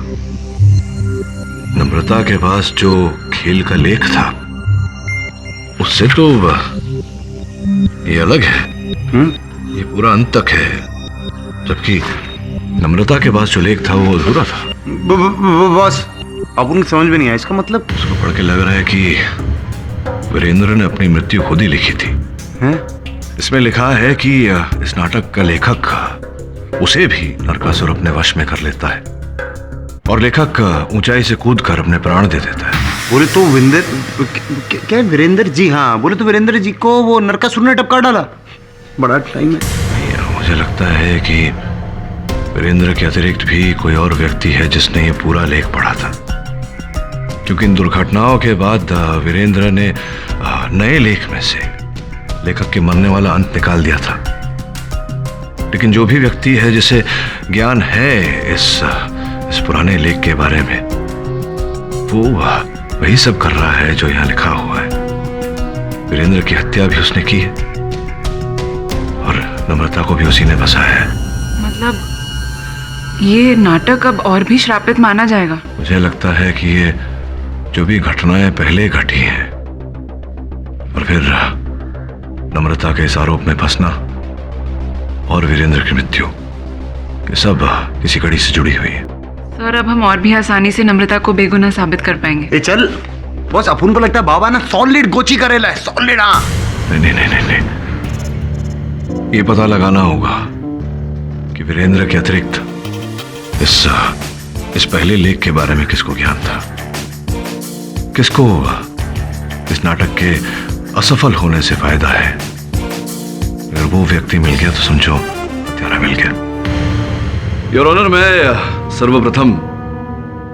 नम्रता के पास जो खेल का लेख था उससे तो ये अलग है। ये पूरा अंत तक है, जबकि नम्रता के पास जो लेख था वो अधूरा था। बस अब उनको समझ में नहीं आया इसका मतलब। उसको पढ़ के लग रहा है कि वीरेंद्र ने अपनी मृत्यु खुद ही लिखी थी। इसमें लिखा है कि इस नाटक का लेखक उसे भी नरकासुर अपने वश में कर लेता है और लेखक ऊंचाई से कूदकर अपने प्राण दे देता है। बोले तो क्या वीरेंद्र जी? हाँ, बोले तो वीरेंद्र जी को वो नरकासुर ने टपका डाला। बड़ा टाइम है। मुझे लगता है कि वीरेंद्र के अतिरिक्त भी कोई और व्यक्ति है जिसने ये पूरा लेख पढ़ा था, क्योंकि इन दुर्घटनाओं के बाद वीरेंद्र ने नए लेख में से लेखक के मरने वाला अंत निकाल दिया था। लेकिन जो भी व्यक्ति है जिसे ज्ञान है इस पुराने लेख के बारे में, वो वही सब कर रहा है जो यहाँ लिखा हुआ है। वीरेंद्र की हत्या भी उसने की है और नम्रता को भी उसी ने बसाया है। मतलब ये नाटक अब और भी श्रापित माना जाएगा? मुझे लगता है कि ये जो भी घटनाएं पहले घटी हैं और फिर नम्रता के इस आरोप में फंसना और वीरेंद्र की मृत्यु, ये सब किसी कड़ी से जुड़ी हुई है। सर, अब हम और भी आसानी से नम्रता को बेगुनाह साबित कर पाएंगे। चल बस, अपन को लगता है बाबा ना सॉलिड गोची करेला है। सॉलिड। नहीं, ये पता लगाना होगा कि वीरेंद्र के अतिरिक्त इस पहले लेख के बारे में किसको ज्ञान था, किसको इस नाटक के असफल होने से फायदा है। अगर वो व्यक्ति मिल गया तो समझो हत्यारा मिल गया। योर ऑनर, मैं सर्वप्रथम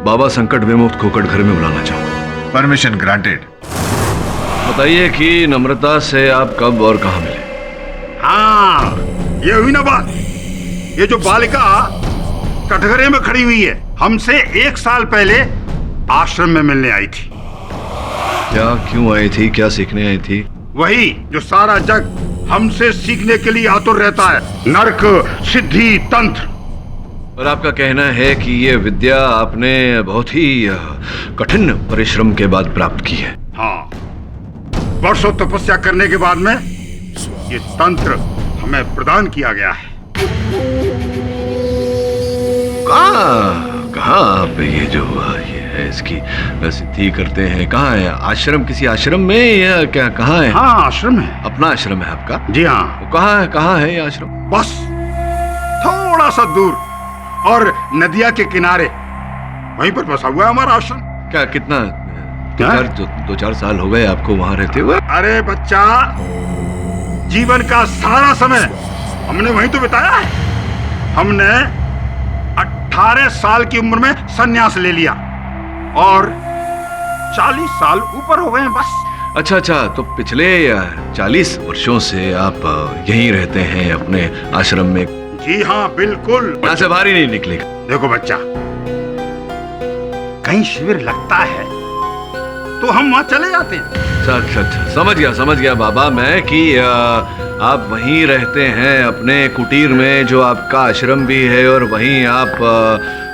बाबा संकट विमुक्त को कटघरे में बुलाना चाहूंगा। Permission granted. बताइए कि नम्रता से आप कब और कहां मिले? हाँ, ये हुई ना बात। ये जो बालिका कटघरे में खड़ी हुई है, हमसे 1 साल पहले आश्रम में मिलने आई थी। क्या, क्यों आई थी, क्या सीखने आई थी? वही जो सारा जग हमसे सीखने के लिए आतुर रहता है, नर्क, सिद्धि, तंत्र। और आपका कहना है कि ये विद्या आपने बहुत ही कठिन परिश्रम के बाद प्राप्त की है? हाँ, वर्षों तपस्या करने के बाद में ये तंत्र हमें प्रदान किया गया है। कहाँ आप ये जो ये है इसकी सिद्धि करते हैं? कहाँ है आश्रम? किसी आश्रम में या क्या, कहाँ है? हाँ, आश्रम है। अपना आश्रम है आपका? जी हाँ। कहाँ है ये आश्रम? बस थोड़ा सा दूर और नदिया के किनारे, वहीं पर बसा हुआ है हमारा आश्रम। क्या, कितना? 2-4 साल हो गए आपको वहां रहते हुए? अरे बच्चा, जीवन का सारा समय हमने वहीं तो बिताया है। हमने 18 साल की उम्र में संन्यास ले लिया और 40 साल ऊपर हो गए हैं बस। अच्छा, तो पिछले 40 वर्षों से आप यहीं रहते हैं अपने आश्रम में? जी हाँ, बिल्कुल। यहाँ से बाहर ही नहीं निकलेगा। देखो बच्चा, कहीं शिविर लगता है तो हम वहाँ चले जाते हैं। अच्छा, समझ गया बाबा मैं कि आप वहीं रहते हैं अपने कुटीर में, जो आपका आश्रम भी है, और वहीं आप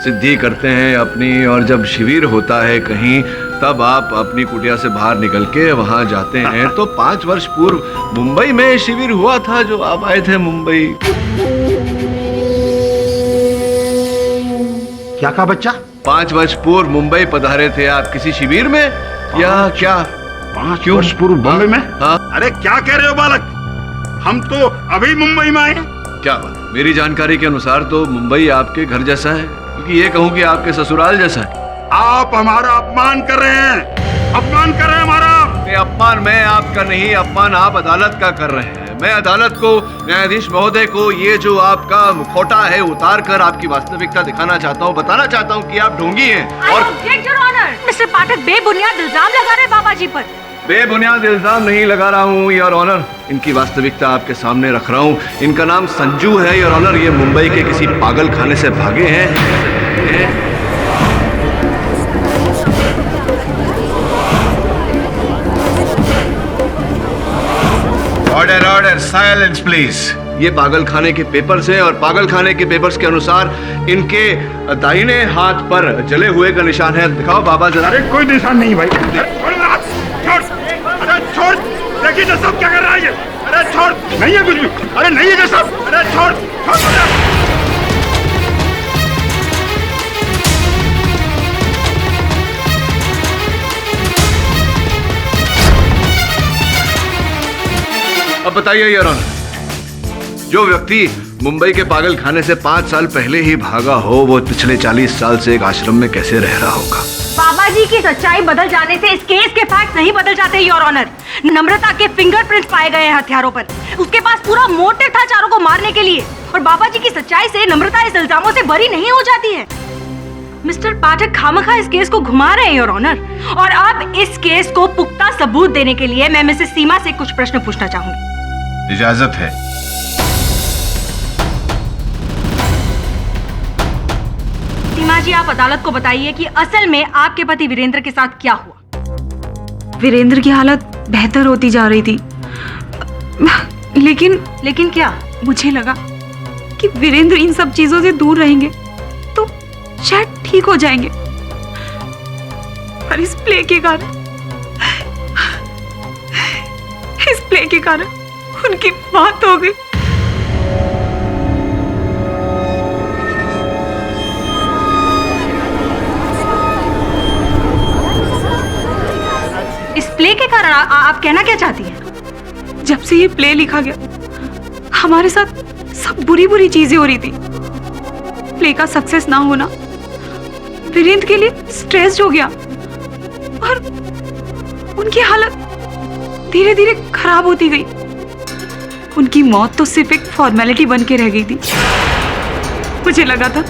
सिद्धि करते हैं अपनी, और जब शिविर होता है कहीं तब आप अपनी कुटिया से बाहर निकल के वहाँ जाते हैं। तो 5 वर्ष पूर्व मुंबई में शिविर हुआ था जो आप आए थे मुंबई। क्या कहा बच्चा? 5 वर्ष पूर्व मुंबई पधारे थे आप किसी शिविर में या क्या? 5 वर्ष पूर्व बॉम्बे में? हाँ? अरे क्या कह रहे हो बालक, हम तो अभी मुंबई में आए हैं। क्या बात? मेरी जानकारी के अनुसार तो मुंबई आपके घर जैसा है, क्योंकि ये कहूँ कि आपके ससुराल जैसा है। आप हमारा अपमान कर रहे हैं, अपमान कर रहे हैं हमारा। अपमान मैं आपका नहीं, अपमान आप अदालत का कर रहे हैं। मैं अदालत को, न्यायाधीश महोदय को ये जो आपका मुखौटा है उतार कर आपकी वास्तविकता दिखाना चाहता हूँ, बताना चाहता हूँ कि आप ढोंगी हैं। और मिस्टर पाठक बेबुनियाद इल्जाम लगा रहे बाबा जी पर। बेबुनियाद इल्जाम नहीं लगा रहा हूँ योर ऑनर, इनकी वास्तविकता आपके सामने रख रहा हूँ। इनका नाम संजू है योर ऑनर, ये मुंबई के किसी पागल खाने से भागे हैं। Order, silence please. ये पागल खाने के पेपर्स हैं, और पागल खाने के पेपर्स के अनुसार इनके दाहिने हाथ पर जले हुए का निशान है। दिखाओ बाबा जरा। अरे कोई निशान नहीं भाई। अरे छोड़, देखिए जसब क्या कर रहा है ये। अरे छोड़, नहीं है कुछ भी। अरे नहीं है जसब, अरे छोड़। अब बताइए योर ऑनर, जो व्यक्ति मुंबई के पागल खाने से 5 साल पहले ही भागा हो, वो पिछले 40 साल से एक आश्रम में कैसे रह रहा होगा? बाबा जी की सच्चाई बदल जाने से इस केस के फैक्ट नहीं बदल जाते योर ऑनर। नम्रता के फिंगरप्रिंट्स पाए गए हैं हथियारों पर। उसके पास पूरा मोटिव था चारों को मारने के लिए, और बाबा जी की सच्चाई से नम्रता इस इल्जामों से बरी नहीं हो जाती है। मिस्टर पाठक खामखा इस केस को घुमा रहे हैं योर ऑनर, और अब इस केस को पुख्ता सबूत देने के लिए मैं मिसेस सीमा से कुछ प्रश्न पूछना चाहूंगी। इजाजत है। सीमा जी, आप अदालत को बताइए कि असल में आपके पति वीरेंद्र के साथ क्या हुआ? वीरेंद्र की हालत बेहतर होती जा रही थी, लेकिन क्या? मुझे लगा कि वीरेंद्र इन सब चीजों से दूर रहेंगे तो शायद ठीक हो जाएंगे, पर इस प्ले के कारण उनकी मौत हो गई। इस प्ले के कारण आप कहना क्या चाहती हैं? जब से ये प्ले लिखा गया हमारे साथ सब बुरी चीजें हो रही थी। प्ले का सक्सेस ना होना वीरेंद्र के लिए स्ट्रेस्ड हो गया, और उनकी हालत धीरे धीरे खराब होती गई। उनकी मौत तो सिर्फ एक फॉर्मेलिटी बन के रह गई थी। मुझे लगा था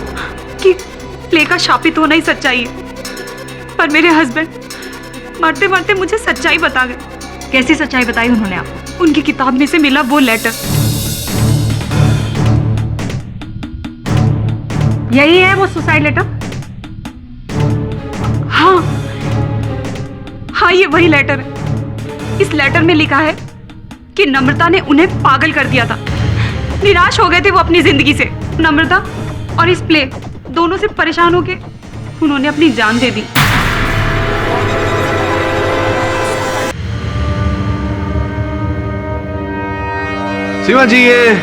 कि प्ले का शापित होना ही सच्चाई है, पर मेरे हस्बैंड मरते मरते मुझे सच्चाई बता गए। कैसी सच्चाई बताई उन्होंने आपको? उनकी किताब में से मिला वो लेटर। यही है वो सुसाइड लेटर? हाँ, ये वही लेटर है। इस लेटर में लिखा है कि नम्रता ने उन्हें पागल कर दिया था। निराश हो गए थे वो अपनी जिंदगी से। नम्रता और इस प्ले दोनों से परेशान होके उन्होंने अपनी जान दे दी। सीमा जी, ये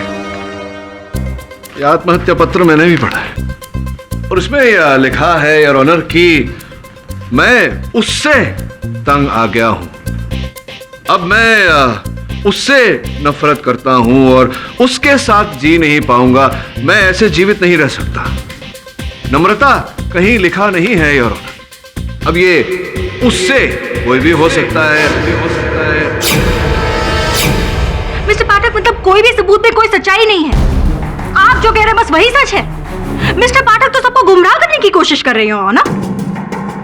आत्महत्या पत्र मैंने भी पढ़ा है, और उसमें यह लिखा है योर ऑनर कि मैं उससे तंग आ गया हूं। अब मैं उससे नफरत करता हूं और उसके साथ जी नहीं पाऊंगा। मैं ऐसे जीवित नहीं रह सकता। नम्रता कहीं लिखा नहीं है योर ऑनर। अब ये उससे कोई भी हो सकता है, मिस्टर पाठक, मतलब कोई भी सबूत में कोई सच्चाई नहीं है। आप जो कह रहे हैं बस वही सच है। मिस्टर पाठक तो सबको गुमराह करने की कोशिश कर रहे हो ना?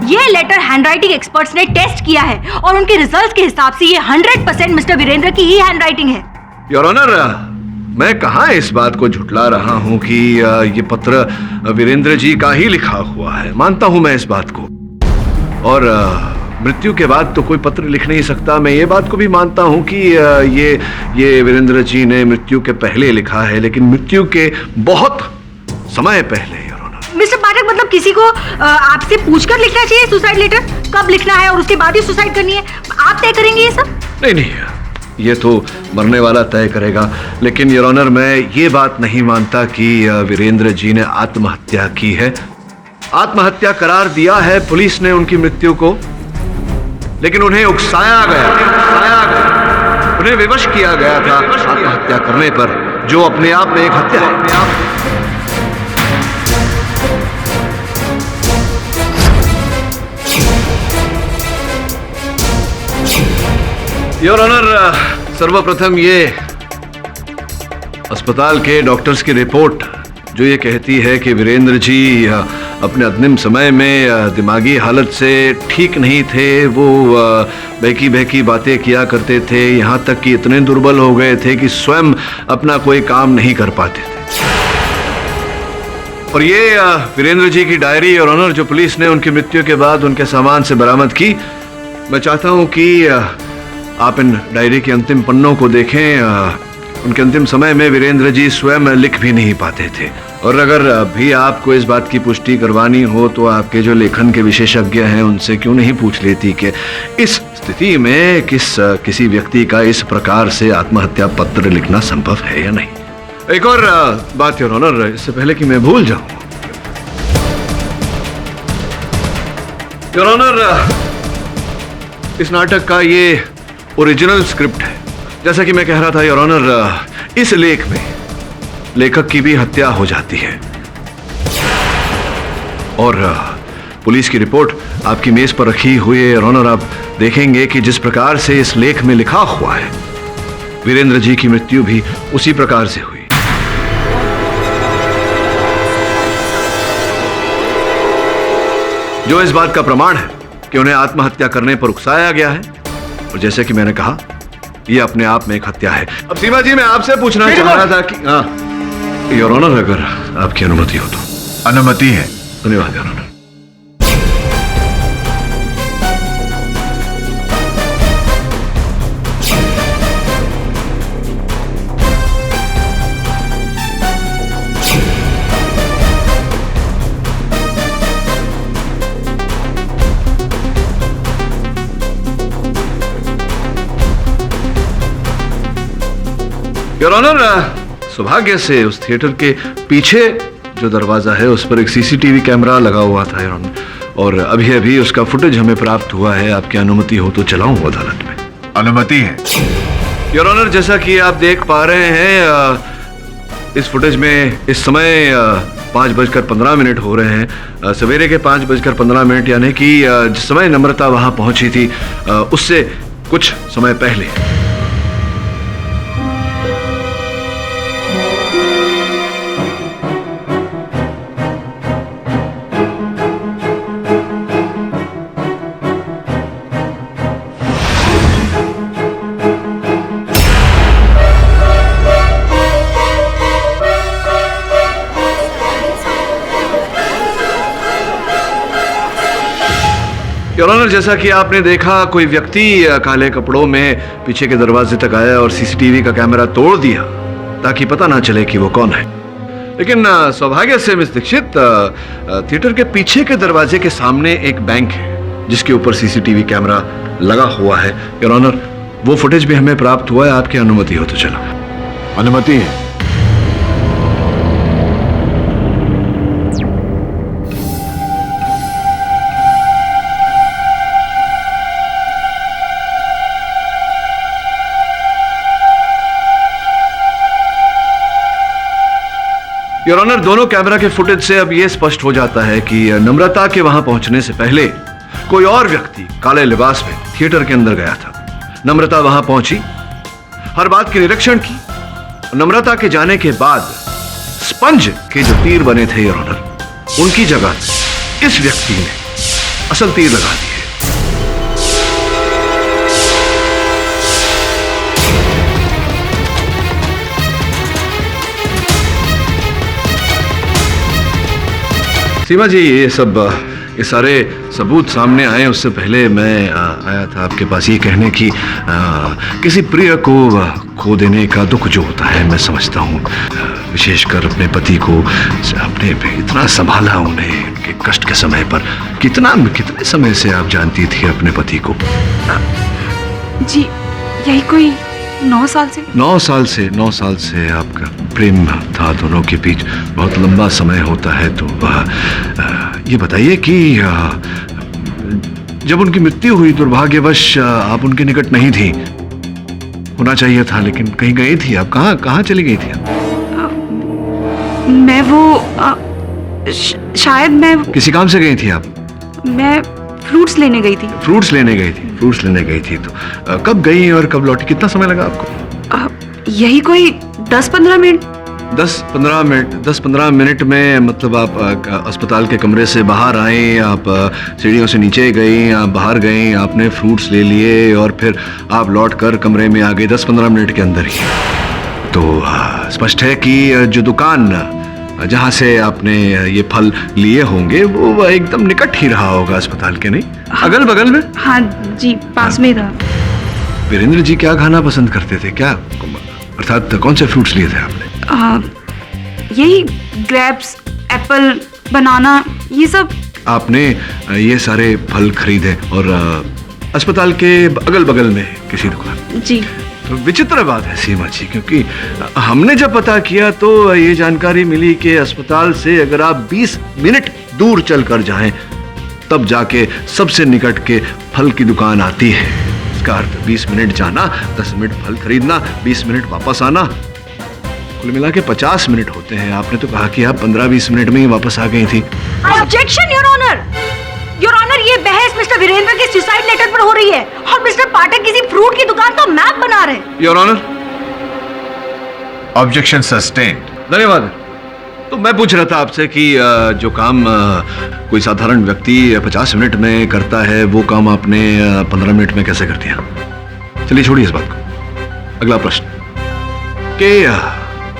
ये लेटर हैंडराइटिंग एक्सपर्ट्स ने टेस्ट किया है, और उनके रिजल्ट्स के हिसाब से ये 100% मिस्टर वीरेंद्र की ही हैंडराइटिंग है। योर ऑनर, मैं कहाँ इस बात को झुठला रहा हूँ कि ये पत्र वीरेंद्र जी का ही लिखा हुआ है। मानता हूँ मैं इस बात को, और मृत्यु के बाद तो कोई पत्र लिख नहीं सकता। मैं ये बात को भी मानता हूं कि ये वीरेंद्र जी ने मृत्यु के पहले लिखा है, लेकिन मृत्यु के बहुत समय पहले। मिस्टर पाठक, मतलब किसी को आपसे पूछकर लिखना चाहिए सुसाइड लेटर, कब लिखना है और उसके बाद ही सुसाइड करनी है, आप तय करेंगे ये सब? नहीं, ये तो मरने वाला तय करेगा। लेकिन योर ऑनर, मैं ये बात नहीं मानता कि वीरेंद्र जी ने आत्महत्या की है। आत्महत्या करार दिया है पुलिस ने उनकी मृत्यु को, लेकिन उन्हें उकसाया गया, उन्हें विवश किया गया था आत्महत्या करने पर, जो अपने आप में एक हत्या है। योर ऑनर, सर्वप्रथम ये अस्पताल के डॉक्टर्स की रिपोर्ट जो ये कहती है कि वीरेंद्र जी अपने अंतिम समय में दिमागी हालत से ठीक नहीं थे। वो बहकी बहकी बातें किया करते थे, यहाँ तक कि इतने दुर्बल हो गए थे कि स्वयं अपना कोई काम नहीं कर पाते थे। और ये वीरेंद्र जी की डायरी और ऑनर जो पुलिस ने उनकी मृत्यु के बाद उनके सामान से बरामद की, मैं चाहता हूँ कि आप इन डायरी के अंतिम पन्नों को देखें। उनके अंतिम समय में वीरेंद्र जी स्वयं लिख भी नहीं पाते थे। और अगर भी आपको इस बात की पुष्टि करवानी हो तो आपके जो लेखन के विशेषज्ञ हैं उनसे क्यों नहीं पूछ लेती कि इस स्थिति में किसी व्यक्ति का इस प्रकार से आत्महत्या पत्र लिखना संभव है या नहीं। एक और बात योर ऑनर, इससे पहले कि मैं भूल जाऊं, योर ऑनर, इस नाटक का ये ओरिजिनल स्क्रिप्ट है। जैसा कि मैं कह रहा था योर ऑनर, इस लेख में लेखक की भी हत्या हो जाती है। और पुलिस की रिपोर्ट आपकी मेज पर रखी हुई है योर ऑनर। आप देखेंगे कि जिस प्रकार से इस लेख में लिखा हुआ है, वीरेंद्र जी की मृत्यु भी उसी प्रकार से हुई। जो इस बात का प्रमाण है कि उन्हें आत्महत्या करने पर उकसाया गया है। और जैसे कि मैंने कहा, यह अपने आप में एक हत्या है। अब सीमा जी, मैं आपसे पूछना चाह रहा था कि योर ऑनर, अगर आपकी अनुमति हो तो। अनुमति है। धन्यवाद योर ऑनर। योर ऑनर, सौभाग्य से उस थिएटर के पीछे जो दरवाजा है उस पर एक सीसीटीवी कैमरा लगा हुआ था योर ऑनर, और अभी अभी उसका फुटेज हमें प्राप्त हुआ है। आपकी अनुमति हो तो चलाऊं अदालत में? अनुमति है योर ऑनर। जैसा कि आप देख पा रहे हैं, इस फुटेज में इस समय 5:15 हो रहे हैं, सवेरे के 5:15, यानी कि जिस समय नम्रता वहां पहुंची थी उससे कुछ समय पहले। योर ऑनर, जैसा कि आपने देखा, कोई व्यक्ति काले कपड़ों में पीछे के दरवाजे तक आया और सीसीटीवी का कैमरा तोड़ दिया ताकि पता ना चले कि वो कौन है। लेकिन सौभाग्य से मिस दीक्षित, थिएटर के पीछे के दरवाजे के सामने एक बैंक है जिसके ऊपर सीसीटीवी कैमरा लगा हुआ है योर ऑनर। वो फुटेज भी हमें प्राप्त हुआ है। आपकी अनुमति हो तो चलो। अनुमति है। योर ऑनर, दोनों कैमरा के फुटेज से अब यह स्पष्ट हो जाता है कि नम्रता के वहां पहुंचने से पहले कोई और व्यक्ति काले लिबास में थिएटर के अंदर गया था। नम्रता वहां पहुंची, हर बात की निरीक्षण की। नम्रता के जाने के बाद स्पंज के जो तीर बने थे योर ऑनर, उनकी जगह इस व्यक्ति ने असल तीर लगा दिए। सीमा जी, ये सारे सबूत सामने आए उससे पहले मैं आया था आपके पास ये कहने की किसी प्रिय को खो देने का दुख जो होता है मैं समझता हूँ, विशेषकर अपने पति को आपने इतना संभाला, उन्हें उनके कष्ट के समय पर। कितने समय से आप जानती थी अपने पति को? जी यही कोई 9 साल से। 9 साल से आपका प्रेम था दोनों के बीच, बहुत लंबा समय होता है। तो ये बताइए कि जब उनकी मृत्यु हुई दुर्भाग्यवश आप उनके निकट नहीं थी, होना चाहिए था, लेकिन कहीं गई थी आप? कहाँ चली गई थी आप? मैं वो शायद मैं किसी काम से गई थी आप? मैं फ्रूट्स लेने गई थी। फ्रूट्स लेने गई थी तो कब गई और कब लौटी? कितना समय लगा आपको? यही कोई 10-15 मिनट। 10-15 मिनट में मतलब आप अस्पताल के कमरे से बाहर आए, आप सीढ़ियों से नीचे गई, आप बाहर गई, आपने फ्रूट्स ले लिए और फिर आप लौट कर कमरे में आ गए 10-15 मिनट के अंदर ही। तो स्पष्ट है कि जो दुकान जहाँ से आपने ये फल लिए होंगे वो एकदम निकट ही रहा होगा अस्पताल के, नहीं? हाँ, अगल बगल में? हाँ जी, पास में था। वीरेंद्र जी क्या खाना पसंद करते थे, क्या अर्थात कौन से फ्रूट्स लिए थे आपने? यही ग्रेप्स, एप्पल, बनाना, ये सब। आपने ये सारे फल खरीदे और अस्पताल के अगल बगल में किसी दुकान? जी। तो विचित्र बात है सीमा जी, क्योंकि हमने जब पता किया तो ये जानकारी मिली कि अस्पताल से अगर आप 20 मिनट दूर चलकर जाएं तब जाके सबसे निकट के फल की दुकान आती है। इसका अर्थ 20 मिनट जाना, 10 मिनट फल खरीदना, 20 मिनट वापस आना, कुल मिला के 50 मिनट होते हैं। आपने तो कहा कि आप 15-20 मिनट में ही वापस आ गई थी। Objection your honour. Your honour, ये बहस मिस्टर वीरेंद्र के सुसाइड लेटर पर हो रही है और मिस्टर पाठक किसी फ्रूट की दुकान का मैप बना रहे हैं। Your honour, objection sustained. धन्यवाद। तो मैं पूछ रहा था आपसे कि जो काम कोई साधारण व्यक्ति 50 मिनट में करता है वो काम आपने 15 मिनट में कैसे कर दिया? चलिए छोड़िए इस बात को। अगला प्रश्न कि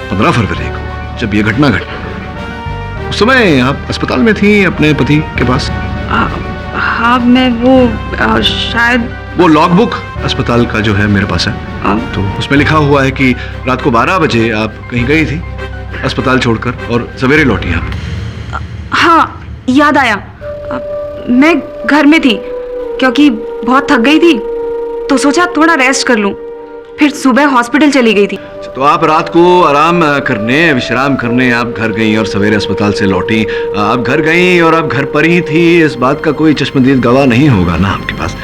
15 फरवरी को जब ये घटना घटी उस समय आप अस्पताल में थी अपने पति के पास? हाँ, मैं वो शायद वो लॉगबुक अस्पताल का जो है मेरे पास है, तो उसमें लिखा हुआ है कि रात को 12 बजे आप कहीं गई थी अस्पताल छोड़कर और सवेरे लौटी आप। हाँ, याद आया। मैं घर में थी क्योंकि बहुत थक गई थी तो सोचा थोड़ा रेस्ट कर लूं, फिर सुबह हॉस्पिटल चली गई थी। तो आप रात को आराम करने, विश्राम करने आप घर गई और सवेरे अस्पताल से लौटी। आप घर गई और आप घर पर ही थी, इस बात का कोई चश्मदीद गवाह नहीं होगा ना आपके पास?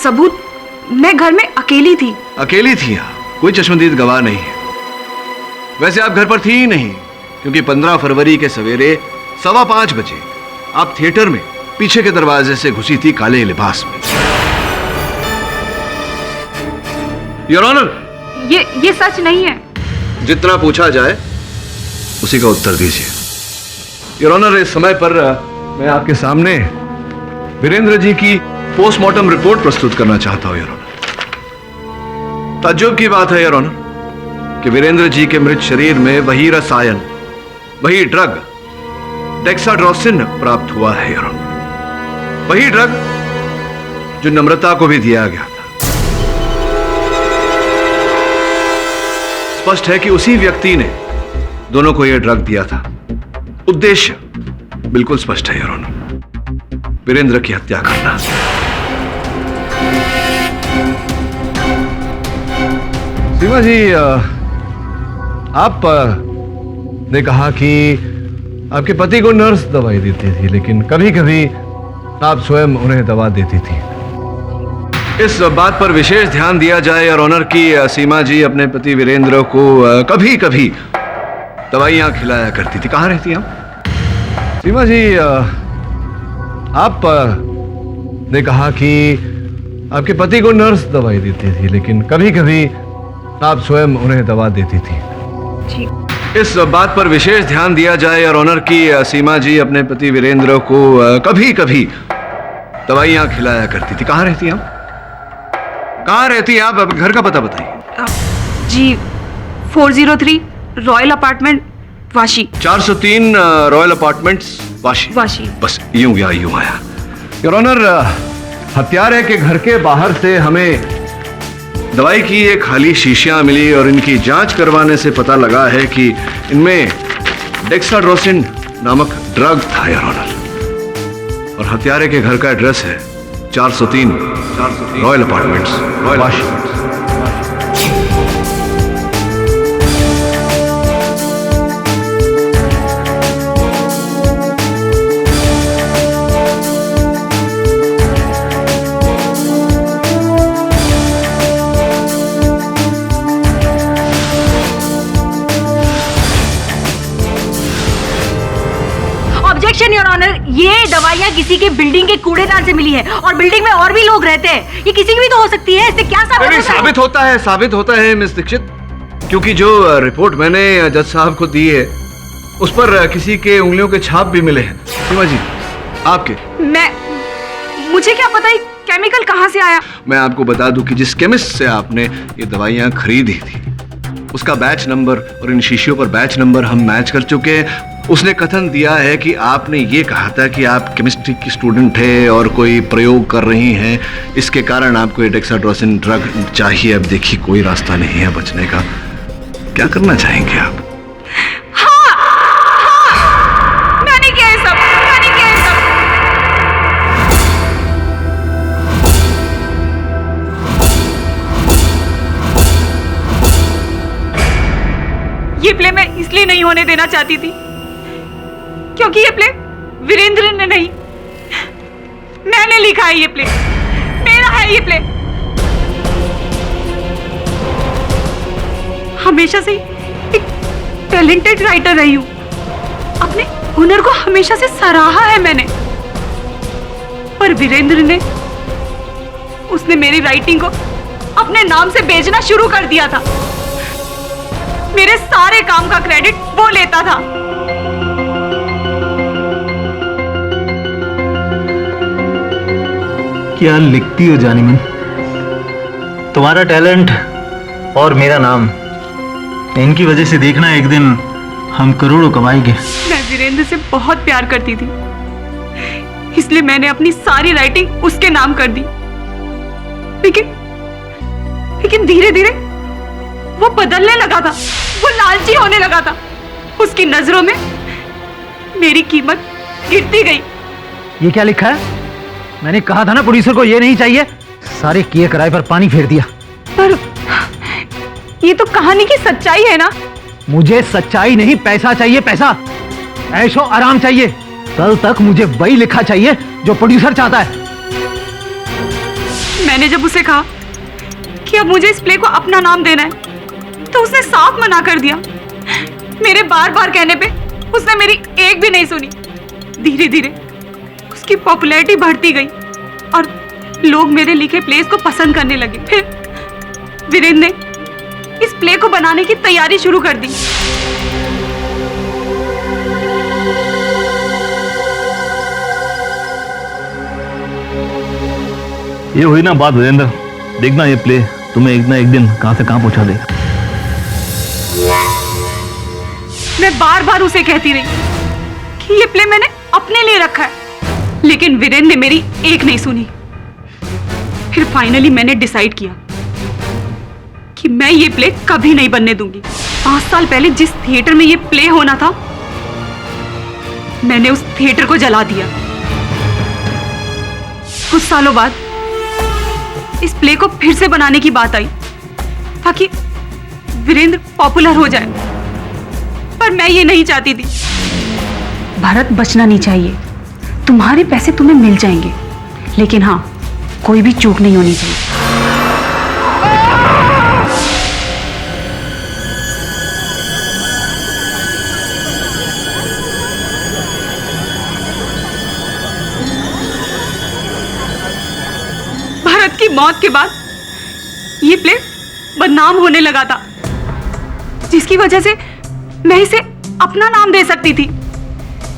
सबूत, मैं घर में अकेली थी। अकेली थी, कोई चश्मदीद गवाह नहीं है। वैसे आप घर पर थी ही नहीं, क्योंकि 15 फरवरी के सवेरे 5:15 बजे आप थिएटर में पीछे के दरवाजे से घुसी थी काले लिबास में। योर ऑनर, ये सच नहीं है। जितना पूछा जाए उसी का उत्तर दीजिए। योर ऑनर, इस समय पर मैं आपके सामने वीरेंद्र जी की पोस्टमार्टम रिपोर्ट प्रस्तुत करना चाहता हूं। योर ऑनर, ताज्जुब की बात है योर ऑनर कि वीरेंद्र जी के मृत शरीर में वही रसायन, वही ड्रग डेक्साड्रोसिन प्राप्त हुआ है योर ऑनर। वही ड्रग जो नम्रता को भी दिया गया था। स्पष्ट है कि उसी व्यक्ति ने दोनों को यह ड्रग दिया था। उद्देश्य बिल्कुल स्पष्ट है योर ऑनर, वीरेंद्र की हत्या करना। सीमा जी, आप ने कहा कि आपके पति को नर्स दवाई देती थी, लेकिन कभी कभी आप स्वयं उन्हें दवा देती थी। इस बात पर विशेष ध्यान दिया जाए और ऑनर की सीमा जी अपने पति वीरेंद्र को कभी कभी दवाइयां खिलाया करती थी। कहाँ रहती आप? सीमा जी, आप ने कहा कि आपके पति को नर्स दवाई देती थी, लेकिन कभी कभी आप स्वयं उन्हें दवा देती थी। इस बात पर विशेष ध्यान दिया जाए और ऑनर की सीमा जी अपने पति वीरेंद्र को कभी कभी दवाइयां खिलाया करती थी। कहाँ रहती आप? कहाँ रहती आप? घर का पता बताइए। जी, 403 royal apartment Vashi. 403 royal apartments Vashi Vashi. बस यूं गया यूं आया। योर ऑनर, हत्यारे के घर के बाहर से हमें दवाई की ये खाली शीशियां मिली और इनकी जांच करवाने से पता लगा है कि इनमें डेक्साड्रोसिन नामक ड्रग था योर ऑनर। और हत्यारे के घर का एड्रेस है 403 royal apartments, Vashi. Objection your honour, ये दवाइयाँ किसी के बिल्डिंग के कूड़ेदान से मिली है और बिल्डिंग में और भी लोग रहते हैं। ये किसी की भी तो हो सकती है। इससे क्या साबित होता है मिस दीक्षित, क्योंकि जो रिपोर्ट मैंने जज साहब को दी है उस पर किसी के उंगलियों के छाप भी मिले हैं। सीमा जी, आपके। मुझे क्या पता है केमिकल कहाँ से आया। मैं आपको बता दूं कि जिस केमिस्ट से आपने ये दवाइयाँ खरीदी थी उसका बैच नंबर और इन शीशियों पर बैच नंबर हम मैच कर चुके हैं। उसने कथन दिया है कि आपने ये कहा था कि आप केमिस्ट्री की स्टूडेंट है और कोई प्रयोग कर रही हैं, इसके कारण आपको ये डेक्साड्रोसिन ड्रग चाहिए। अब देखिए कोई रास्ता नहीं है बचने का, क्या करना चाहेंगे आप? मैंने किया ये सब, मैंने किया ये सब। ये प्ले मैं इसलिए नहीं होने देना चाहती थी क्योंकि ये प्ले वीरेंद्र ने नहीं, मैंने लिखा है। ये प्ले मेरा है। ये प्ले हमेशा से एक टैलेंटेड राइटर रही हूं। अपने हुनर को हमेशा से सराहा है मैंने, पर वीरेंद्र ने उसने मेरी राइटिंग को अपने नाम से बेचना शुरू कर दिया था। मेरे सारे काम का क्रेडिट वो लेता था। क्या लिखती हो जानी मन? तुम्हारा टैलेंट और मेरा नाम, इनकी वजह से देखना एक दिन हम करोड़ों कमाएंगे। मैं वीरेंद्र से बहुत प्यार करती थी, इसलिए मैंने अपनी सारी राइटिंग उसके नाम कर दी। लेकिन धीरे धीरे वो बदलने लगा था, वो लालची होने लगा था। उसकी नजरों में मेरी कीमत गिरती गई। ये क्या लिखा है? मैंने कहा था ना प्रोड्यूसर को ये नहीं चाहिए। सारे किए कराए पर पानी फेर दिया। पर ये तो कहानी की सच्चाई है ना। मुझे सच्चाई नहीं, पैसा चाहिए, पैसा। ऐशो आराम चाहिए। कल तक मुझे वही लिखा चाहिए जो प्रोड्यूसर चाहता है। मैंने जब उसे कहा कि अब मुझे इस प्ले को अपना नाम देना है तो उसने साफ मना कर दिया। मेरे बार बार कहने पे उसने मेरी एक भी नहीं सुनी। धीरे धीरे उसकी पॉपुलैरिटी बढ़ती गई और लोग मेरे लिखे प्लेस को पसंद करने लगे। फिर वीरेंद्र ने इस प्ले को बनाने की तैयारी शुरू कर दी। ये हुई ना बात वीरेंद्र, देखना ये प्ले तुम्हें एक ना एक दिन कहां से कहां पहुंचा देगा। मैं बार बार उसे कहती रही कि ये प्ले मैंने अपने लिए रखा है, लेकिन वीरेंद्र ने मेरी एक नहीं सुनी। फिर फाइनली मैंने डिसाइड किया कि मैं ये प्ले कभी नहीं बनने दूंगी। 5 साल पहले जिस थिएटर में ये प्ले होना था, मैंने उस थिएटर को जला दिया। कुछ सालों बाद इस प्ले को फिर से बनाने की बात आई ताकि वीरेंद्र पॉपुलर हो जाए, पर मैं ये नहीं चाहती थी। भारत बचना नहीं चाहिए। तुम्हारे पैसे तुम्हें मिल जाएंगे, लेकिन हाँ, कोई भी चूक नहीं होनी चाहिए। भारत की मौत के बाद ये प्ले बदनाम होने लगा था, जिसकी वजह से मैं इसे अपना नाम दे सकती थी।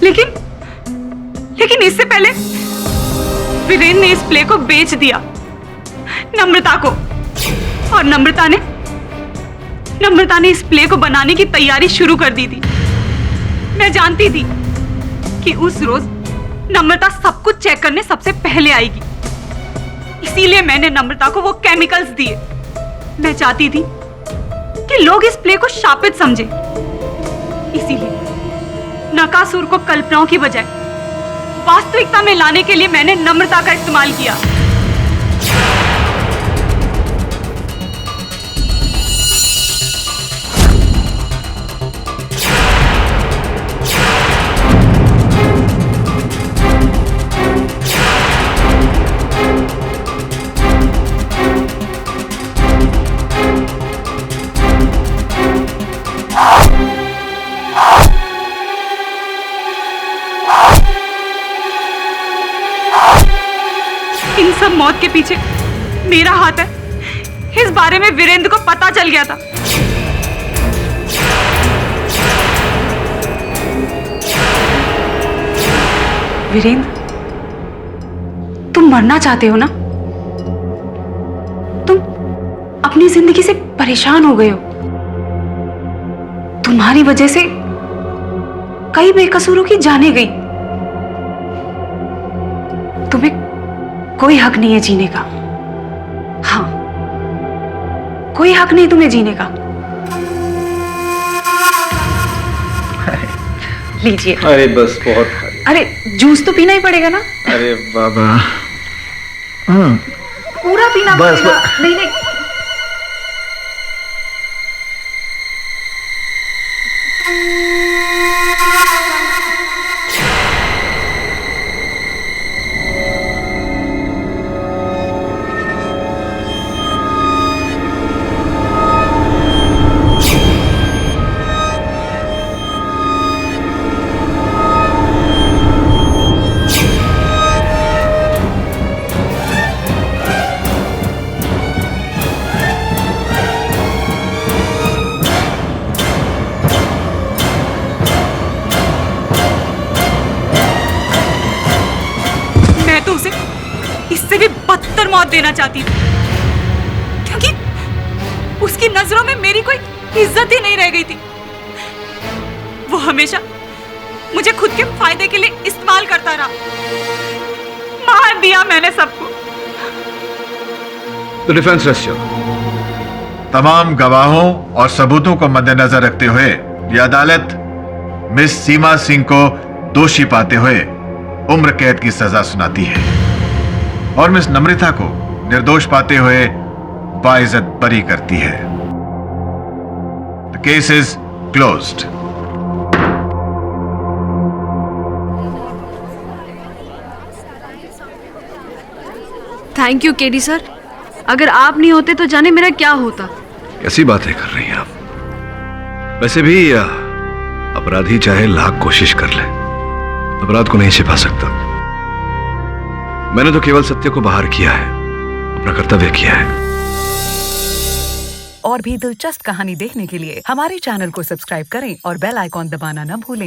लेकिन इससे पहले वीरेंद्र ने इस प्ले को बेच दिया नम्रता को, और नम्रता ने इस प्ले को बनाने की तैयारी शुरू कर दी थी। मैं जानती थी कि उस रोज नम्रता सब कुछ चेक करने सबसे पहले आएगी। इसीलिए मैंने नम्रता को वो केमिकल्स दिए। मैं चाहती थी कि लोग इस प्ले को शापित समझे। इसीलिए नकासुर को कल्पनाओं की बजाय वास्तविकता में लाने के लिए मैंने नम्रता का इस्तेमाल किया। इन सब मौत के पीछे मेरा हाथ है, इस बारे में वीरेंद्र को पता चल गया था। वीरेंद्र, तुम मरना चाहते हो ना? तुम अपनी जिंदगी से परेशान हो गए हो। तुम्हारी वजह से कई बेकसूरों की जानें गई। तुम्हें कोई हक नहीं है जीने का। हाँ, कोई हक नहीं तुम्हें जीने का। लीजिए। अरे बस बहुत। अरे जूस तो पीना ही पड़ेगा ना। अरे बाबा। पूरा पीना बस, पड़ेगा। बस। नहीं नहीं, इससे भी बदतर मौत देना चाहती थी, क्योंकि उसकी नजरों में मेरी कोई इज्जत ही नहीं रह गई थी। वो हमेशा मुझे खुद के फायदे के लिए इस्तेमाल करता रहा। मार दिया मैंने सबको। तो डिफेंस रेस्ट। तमाम गवाहों और सबूतों को मद्देनजर रखते हुए यह अदालत मिस सीमा सिंह को दोषी पाते हुए उम्र कैद की सजा सुनाती है और मिस नम्रता को निर्दोष पाते हुए बाइज्जत बरी करती है। The case is closed. Thank you KD sir, अगर आप नहीं होते तो जाने मेरा क्या होता। कैसी बातें कर रही हैं आप? वैसे भी अपराधी चाहे लाख कोशिश कर ले, अपराध को नहीं छिपा सकता। मैंने तो केवल सत्य को बाहर किया है, अपना कर्तव्य किया है। और भी दिलचस्प कहानी देखने के लिए हमारे चैनल को सब्सक्राइब करें और बेल आइकॉन दबाना न भूलें।